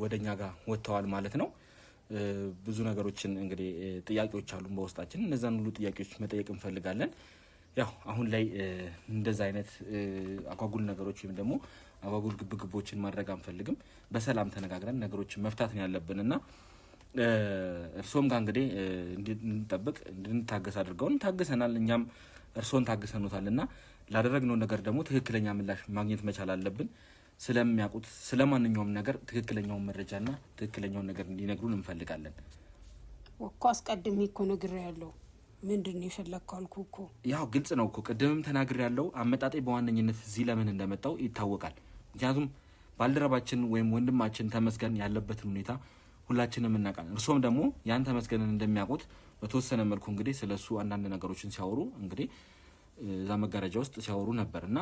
ወደኛ ጋር ወጥተዋል ማለት ነው። ብዙ ነገሮችን እንግዲህ ጥያቄዎች አሉ በውስጣችን። እነዛን ሁሉ ጥያቄዎች መጠየቅ እንፈልጋለን። ያው አሁን ላይ እንደዛ አይነት አጓጉል ነገሮች ወይም ደግሞ አጓጉል ግብግቦችን ማድረግ አንፈልግም። በሰላም ተነጋግረን ነገሮችን መፍታት ነው ያለብንና እርሶም ጋር እንግዲህ እንድንጠብቅ እንድንታገስ አድርገውን ታግሰናል። እኛም እርሶን ታግሰኑታልና ላደረግነው ነገር ደግሞ ትክክለኛ ምላሽ ማግኘት መቻል አለብን። ስለሚያውቁት ስለማንኛውም ነገር ትክክለኛውን መረጃና ትክክለኛውን ነገር እንዲነግሩን እንፈልጋለን። ወኮ አስቀድሜ እኮ ነግሬያለሁ። ምንድነው የፈለግከው አልኩህ እኮ። ያው ግልጽ ነው እኮ ቅድምም ተናግሬያለሁ። አመጣጤ በዋነኝነት እዚህ ለምን እንደመጣው ይታወቃል። ምክንያቱም ባልደረባችን ወይም ወንድማችን ተመስገን ያለበትን ሁኔታ ሁላችንም እናውቃለን። እርሶም ደግሞ ያን ተመስገንን እንደሚያውቁት በተወሰነ መልኩ እንግዲህ ስለሱ አንዳንድ ነገሮችን ሲያወሩ እንግዲህ እዛ መጋረጃ ውስጥ ሲያወሩ ነበርና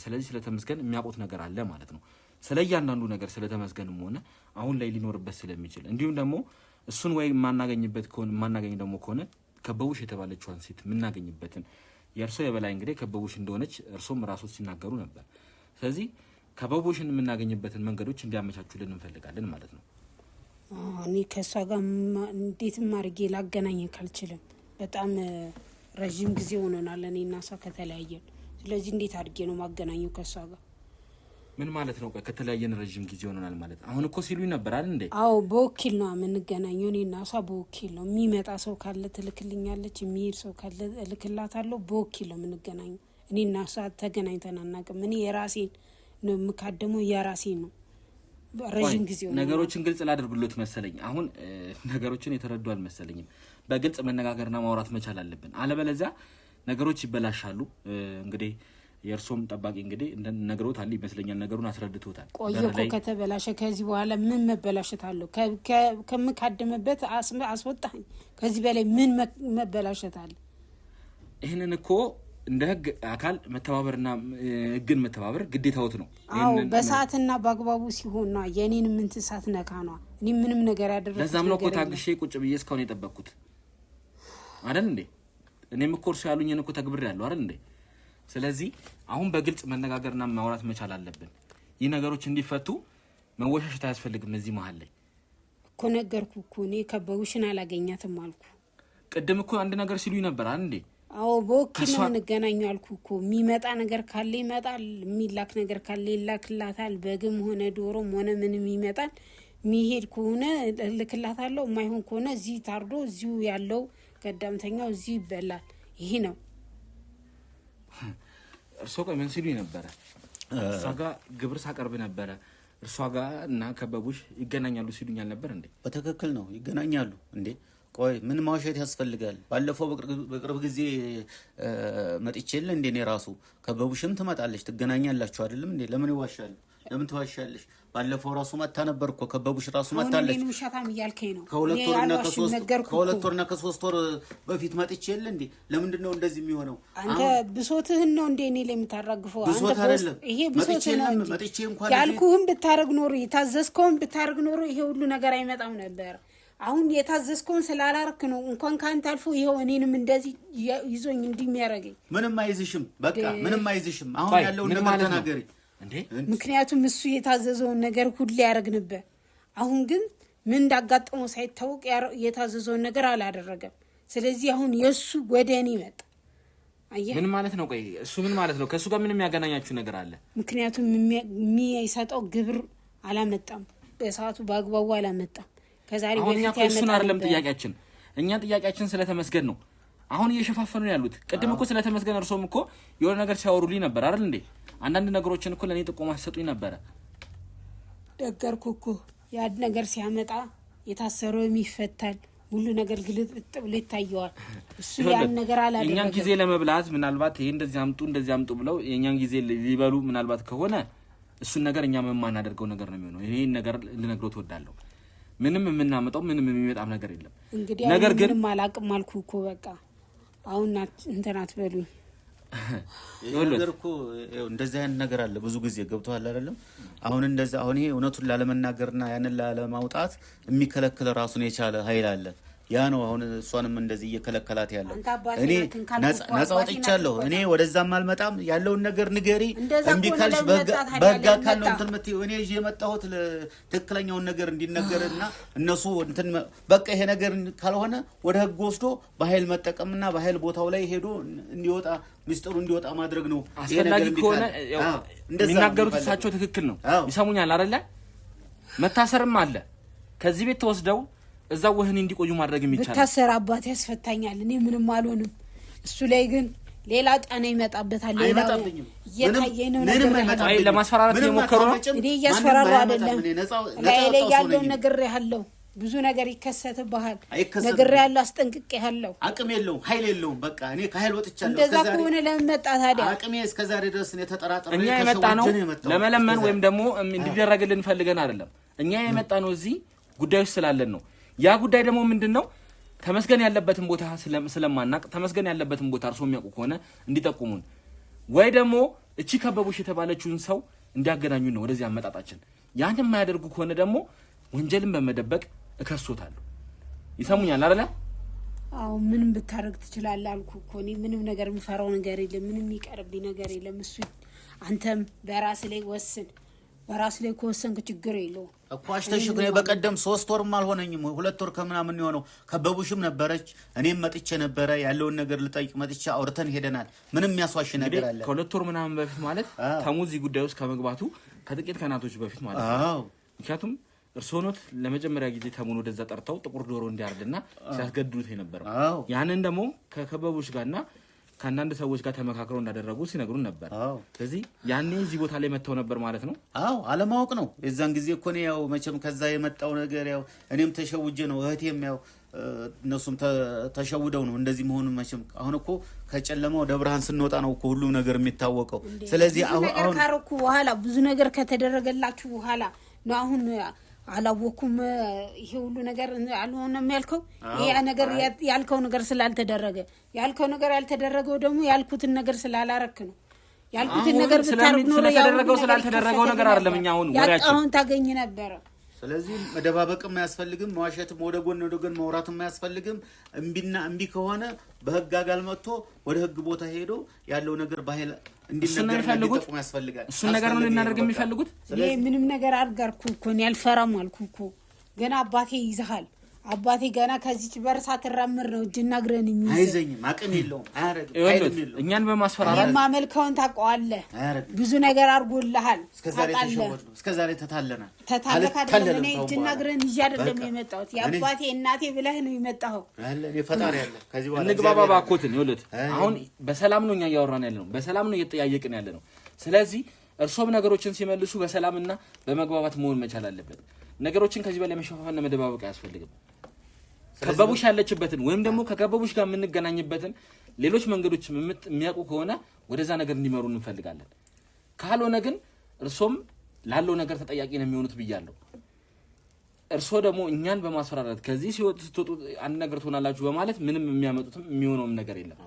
ስለዚህ ስለተመስገን የሚያውቁት ነገር አለ ማለት ነው። ስለእያንዳንዱ ነገር ስለተመስገንም ሆነ አሁን ላይ ሊኖርበት ስለሚችል እንዲሁም ደግሞ እሱን ወይ ማናገኝ ደግሞ ከሆነ ከበቡሽ የተባለችዋን ሴት የምናገኝበትን የእርሶ የበላይ እንግዲህ ከበቡሽ እንደሆነች እርሶም ራሶት ሲናገሩ ነበር። ስለዚህ ከበቡሽን የምናገኝበትን መንገዶች እንዲያመቻቹልን እንፈልጋለን ማለት ነው። እኔ ከሷ ጋር እንዴትም አድርጌ ላገናኘክ አልችልም። በጣም ረጅም ጊዜ ሆኖናል እኔና እሷ ከተለያየን። ስለዚህ እንዴት አድርጌ ነው ማገናኘው ከሷ ጋር? ምን ማለት ነው? ከተለያየን ረጅም ጊዜ ሆኖናል ማለት አሁን እኮ ሲሉኝ ነበር አይደል እንዴ? አዎ በወኪል ነው የምንገናኘው። እኔና እሷ በወኪል ነው። የሚመጣ ሰው ካለ ትልክልኛለች፣ የሚሄድ ሰው ካለ እልክላታለሁ። በወኪል ነው የምንገናኘው። እኔና እሷ ተገናኝተን አናውቅም። እኔ የራሴን ነው የምካደመው፣ የራሴን ነው። ረጅም ጊዜ ሆኖ ነገሮችን ግልጽ ላድርግሎት መሰለኝ። አሁን ነገሮችን የተረዱ አልመሰለኝም። በግልጽ መነጋገርና ማውራት መቻል አለብን። አለበለዚያ ነገሮች ይበላሻሉ። እንግዲህ የእርሶም ጠባቂ እንግዲህ ነገሮት አለ ይመስለኛል። ነገሩን አስረድቶታል። ቆየኮ ከተበላሸ ከዚህ በኋላ ምን መበላሸት አለው? ከምካደምበት አስወጣኝ። ከዚህ በላይ ምን መበላሸት አለ? ይህንን እኮ እንደ ህግ አካል መተባበርና ህግን መተባበር ግዴታውት ነው። አዎ በሰዓትና በአግባቡ ሲሆን ነው የኔን ምን ተሳት ነካ ነው እኔ ምንም ነገር ያደረኩት ለዛም ነው ኮታግሼ ቁጭ ብዬ እስካሁን የጠበቅኩት አይደል እንዴ? እኔም እኮ እርሱ ያሉኝን እኮ ተግብሬያለሁ አይደል እንዴ? ስለዚህ አሁን በግልጽ መነጋገርና ማውራት መቻል አለብን። ይህ ነገሮች እንዲፈቱ መወሻሸት አያስፈልግም። እዚህ መሀል ላይ እኮ ነገርኩ እኮ እኔ ከበቡሽን አላገኛትም አልኩ። ቅድም እኮ አንድ ነገር ሲሉኝ ነበር አይደል እንዴ? አዎ በወኪል ነው እንገናኘው አልኩ እኮ። የሚመጣ ነገር ካለ ይመጣል፣ የሚላክ ነገር ካለ ይላክላታል። በግም ሆነ ዶሮም ሆነ ምንም ይመጣል። የሚሄድ ከሆነ ልክላታለሁ፣ የማይሆን ከሆነ እዚህ ታርዶ እዚሁ ያለው ቀዳምተኛው እዚህ ይበላል። ይሄ ነው። እርሶ ቆይ ምን ሲሉኝ ነበረ? እሷ ጋር ግብር ሳቀርብ ነበረ። እርሷ ጋር እና ከበቡሽ ይገናኛሉ ሲሉኛል ነበር እንዴ? በትክክል ነው ይገናኛሉ እንዴ? ቆይ ምን ማውሸት ያስፈልጋል? ባለፈው በቅርብ ጊዜ መጥቼል እንዴ? እኔ ራሱ ከበቡሽም ትመጣለች ትገናኛላችሁ አይደለም እንዴ? ለምን ይዋሻሉ? ለምን ትዋሻለሽ? ባለፈው ራሱ መጣ ነበር እኮ ከበቡሽ ራሱ መጣለች። እኔ ሻታም እያልከኝ ነው። ከሁለት ወርና ከሶስት ወር በፊት መጥቼል እንዴ? ለምንድን ነው እንደዚህ የሚሆነው? አንተ ብሶትህን ነው እንዴ እኔ ላይ የምታራግፈው? ብሶት አይደለም ይሄ ብሶት ነው። መጥቼ እንኳን ያልኩህን ብታረግ ኖሮ የታዘዝከውን ብታረግ ኖሮ ይሄ ሁሉ ነገር አይመጣም ነበር። አሁን የታዘዝከውን ስላላረክ ነው እንኳን ካንተ አልፎ ይሄው እኔንም እንደዚህ ይዞኝ እንዲሚያረገኝ። ምንም አይዝሽም፣ በቃ ምንም አይዝሽም። አሁን ያለው ነገር ተናገሪ እንዴ? ምክንያቱም እሱ የታዘዘውን ነገር ሁሉ ያረግ ነበር። አሁን ግን ምን እንዳጋጠመው ሳይታወቅ የታዘዘውን ነገር አላደረገም። ስለዚህ አሁን የሱ ወደ እኔ መጣ። ምን ማለት ነው? ቆይ እሱ ምን ማለት ነው? ከሱ ጋር ምንም ያገናኛችሁ ነገር አለ? ምክንያቱም የሚሰጠው ግብር አላመጣም፣ በሰዓቱ በአግባቡ አላመጣም። ከዛሬ በፊት ያመጣው አይደለም ጥያቄያችን። እኛ ጥያቄያችን ስለተመስገን ነው። አሁን እየሸፋፈኑ ያሉት ቅድም እኮ ስለተመስገን እርሶም እኮ የሆነ ነገር ሲያወሩልኝ ነበር አይደል እንዴ? አንዳንድ ነገሮችን እኮ ለኔ ጥቆማ ሲሰጡኝ ነበር። ነገርኩ እኮ ያ ነገር ሲያመጣ የታሰረው የሚፈታል ሁሉ ነገር ግልጥ ብሎ ይታየዋል። እሱ ያን ነገር አላደረገም። እኛን ጊዜ ለመብላት ምናልባት ይሄ እንደዚህ አምጡ ብለው የኛን ጊዜ ሊበሉ ምናልባት ከሆነ እሱን ነገር እኛ የማናደርገው ነገር ነው የሚሆነው። ይሄን ነገር ልነግሮት እወዳለሁ። ምንም የምናመጣው ምንም የሚመጣም ነገር የለም። እንግዲህ ነገር ግን ምንም አላቅም አልኩ እኮ በቃ አሁን እንትን አትበሉኝ። ነገር እኮ እንደዚህ አይነት ነገር አለ ብዙ ጊዜ ገብቷል አይደለም? አሁን እንደዛ አሁን ይሄ እውነቱን ላለመናገርና ያንን ላለማውጣት የሚከለክል ራሱን የቻለ ኃይል አለ። ያ ነው አሁን እሷንም እንደዚህ እየከለከላት ያለው። እኔ ነፃ ወጥቻለሁ። እኔ ወደዛም አልመጣም። ያለውን ነገር ንገሪ። እምቢ ካልሽ በህግ አካል ነው እንትን የምትይው። እኔ ይዤ የመጣሁት ትክክለኛውን ነገር እንዲነገርና እነሱ እንትን በቃ ይሄ ነገር ካልሆነ ወደ ህግ ወስዶ በኃይል መጠቀምና በኃይል ቦታው ላይ ሄዶ እንዲወጣ ሚስጥሩ እንዲወጣ ማድረግ ነው። አስፈላጊ ከሆነ የሚናገሩት እሳቸው ትክክል ነው። ይሰሙኛል አይደለ? መታሰርም አለ። ከዚህ ቤት ተወስደው እዛው ወህኒ እንዲቆዩ ማድረግ የሚቻል ብታሰር አባት ያስፈታኛል። እኔ ምንም አልሆንም። እሱ ላይ ግን ሌላ ጣና ይመጣበታል። ሌላ እየታየኝ ነው ነገር አይ ለማስፈራራት እየሞከሩ ነው። እኔ እያስፈራራሁ አይደለም። ላይ ያለውን ነገር ያለው ብዙ ነገር ይከሰትብሃል። ነገር ያለው አስጠንቅቄሃለሁ። አቅም የለውም፣ ኃይል የለውም። በቃ እኔ ከኃይል ወጥቻለሁ። እንደዛ ከሆነ ለምን መጣ ታዲያ? አቅሜ እስከዛሬ ድረስ እኔ ተጠራጥሬ እኛ የመጣ ነው ለመለመን ወይም ደግሞ እንዲደረግልን ፈልገን አይደለም። እኛ የመጣ ነው እዚህ ጉዳዮች ስላለን ነው። ያ ጉዳይ ደግሞ ምንድነው? ተመስገን ያለበትን ቦታ ስለማናቅ ተመስገን ያለበትን ቦታ እርሶ የሚያውቁ ከሆነ እንዲጠቁሙን ወይ ደግሞ እቺ ከበቡሽ የተባለችውን ሰው እንዲያገናኙ ነው ወደዚህ አመጣጣችን። ያን የማያደርጉ ከሆነ ደግሞ ወንጀልን በመደበቅ እከሶታለሁ። ይሰሙኛል አይደለ? አዎ ምንም ብታረግ ትችላለህ አልኩ እኮ። እኔ ምንም ነገር የምፈራው ነገር የለም። ምንም ይቀርብኝ ነገር የለም። እሱ አንተም በራስ ላይ ወስን። በራስ ላይ ከወሰንክ ችግር የለውም እኮ። አሽተሽክ ነው። በቀደም 3 ወርም አልሆነኝም 2 ወር ከምናምን የሆነው ከበቡሽም ነበረች፣ እኔም መጥቼ ነበረ። ያለውን ነገር ልጠይቅ መጥቼ አውርተን ሄደናል። ምንም የሚያስዋሽ ነገር አለ? ከ2 ወር ምናምን በፊት ማለት ተሙዚ ጉዳይ ውስጥ ከመግባቱ ከጥቂት ቀናቶች በፊት ማለት ነው። ምክንያቱም እርስዎ ኖት ለመጀመሪያ ጊዜ ተሙን ወደዛ ጠርተው ጥቁር ዶሮ እንዲያርድና ሲያስገድዱት የነበረው። ያንን ደግሞ ከበቡሽ ጋርና ከአንዳንድ ሰዎች ጋር ተመካክረው እንዳደረጉ ሲነግሩን ነበር። ስለዚህ ያኔ እዚህ ቦታ ላይ መተው ነበር ማለት ነው። አዎ አለማወቅ ነው። የዛን ጊዜ እኮ ነው ያው መቼም ከዛ የመጣው ነገር ያው እኔም ተሸውጄ ነው እህቴም ያው እነሱም ተሸውደው ነው እንደዚህ መሆኑ። መቼም አሁን እኮ ከጨለማ ወደ ብርሃን ስንወጣ ነው እኮ ሁሉ ነገር የሚታወቀው። ስለዚህ አሁን ካረኩ በኋላ ብዙ ነገር ከተደረገላችሁ በኋላ ነው አሁን አላወኩም ይሄ ሁሉ ነገር አልሆነም ያልከው ይሄ ነገር ያልከው ነገር ስላልተደረገ ያልከው ነገር ያልተደረገው ደግሞ ያልኩትን ነገር ስላላረክ ነው ያልኩትን ነገር ብታረግ ነው ስለተደረገው ስላልተደረገው ነገር አይደለም እኛ አሁን ወሬያችን አሁን ታገኝ ነበር ስለዚህ መደባበቅም አያስፈልግም መዋሸትም ወደ ጎን ማውራትም አያስፈልግም እምቢ ከሆነ በህግ አጋል መጥቶ ወደ ህግ ቦታ ሄዶ ያለው ነገር ባይል እንዲነገር እንዲጠቁም ያስፈልጋል እሱ ነገር ነው ልናደርግ የሚፈልጉት ይሄ ምንም ነገር አድርጋርኩ እኮ ነው ያልፈራም አልኩ እኮ ገና አባቴ ይዘሃል አባቴ ገና ከዚህ በርሳ ተራምር ነው እጅና እግረን የሚይዝ አይዘኝም አቅም የለውም አያረግም እኛን በማስፈራራት ማመልከውን ታውቀዋለህ ብዙ ነገር አድርጎልሃል እስከዛሬ ተታለና ተታለከደለ እጅና እግረን ይዤ አይደለም የመጣሁት የአባቴ እናቴ ብለህ ነው የመጣኸው አለ የፈጣሪ ያለ ከዚህ በኋላ እንግባባ ባኮትን ይወልት አሁን በሰላም ነው እኛ ያወራን ያለነው በሰላም ነው እየተጠያየቅን ያለነው ስለዚህ እርሶም ነገሮችን ሲመልሱ በሰላምና በመግባባት መሆን መቻል አለበት ነገሮችን ከዚህ በላይ መሸፋፈንና መደባበቅ አያስፈልግም ከበቡሽ ያለችበትን ወይም ደግሞ ከከበቡሽ ጋር የምንገናኝበትን ሌሎች መንገዶች የሚያውቁ ከሆነ ወደዛ ነገር እንዲመሩ እንፈልጋለን ካልሆነ ግን እርሶም ላለው ነገር ተጠያቂ ነው የሚሆኑት ብያለሁ እርሶ ደግሞ እኛን በማስፈራራት ከዚህ ሲወጡ አንድ ነገር ትሆናላችሁ በማለት ምንም የሚያመጡትም የሚሆነውም ነገር የለም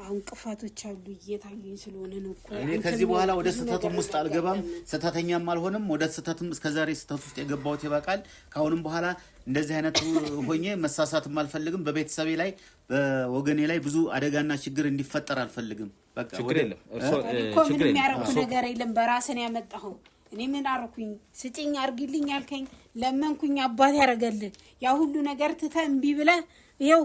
አሁን ቅፋቶች አሉ እየታዩኝ ስለሆነ ነው እኮ እኔ ከዚህ በኋላ ወደ ስተቱም ውስጥ አልገባም ስተተኛም አልሆንም ወደ ስተቱም እስከዛሬ ስተቱ ውስጥ የገባሁት ይበቃል ካሁንም በኋላ እንደዚህ አይነት ሆኜ መሳሳትም አልፈልግም በቤተሰቤ ላይ በወገኔ ላይ ብዙ አደጋና ችግር እንዲፈጠር አልፈልግም በቃ ችግር የለም ችግር የሚያረኩ ነገር የለም በራስን ያመጣው እኔ ምን አረኩኝ ስጪኝ አርግልኝ ያልከኝ ለመንኩኝ አባቴ ያረጋልህ ያ ሁሉ ነገር ተተንቢ ብለ ይሄው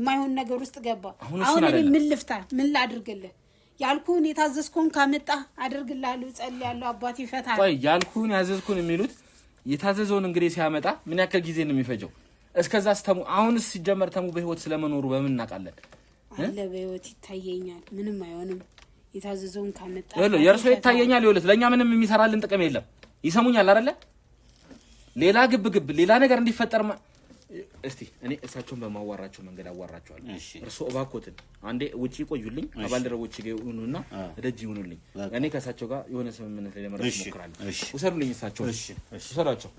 ማይሆን ነገር ውስጥ ገባ አሁን እኔ ምን ልፍታ ምን ላድርግልህ ያልኩን የታዘዝኩን ካመጣ አድርግልሃለሁ ጸልያለሁ አባቴ ይፈታል ቆይ ያልኩን ያዘዝኩን የሚሉት የታዘዘውን እንግዲህ ሲያመጣ ምን ያክል ጊዜ ነው የሚፈጀው እስከዛስ ተሙ አሁንስ ሲጀመር ተሙ በህይወት ስለመኖሩ በምን እናውቃለን አለ በህይወት ይታየኛል ምንም አይሆንም የታዘዘውን ካመጣ የርሶ ይታየኛል ይወለት ለኛ ምንም የሚሰራልን ጥቅም የለም ይሰሙኛል አይደለ ሌላ ግብ ሌላ ነገር እንዲፈጠር እስቲ እኔ እሳቸውን በማዋራቸው መንገድ አዋራቸዋለሁ እርሶ እባክዎትን አንዴ ውጪ ቆዩልኝ አባልደረቦች ጋር ይሁኑና ደጅ ይሁኑልኝ እኔ ከእሳቸው ጋር የሆነ ስምምነት ላይ ለመድረስ ሞክራለሁ ወሰዱልኝ እሳቸው ወሰዷቸው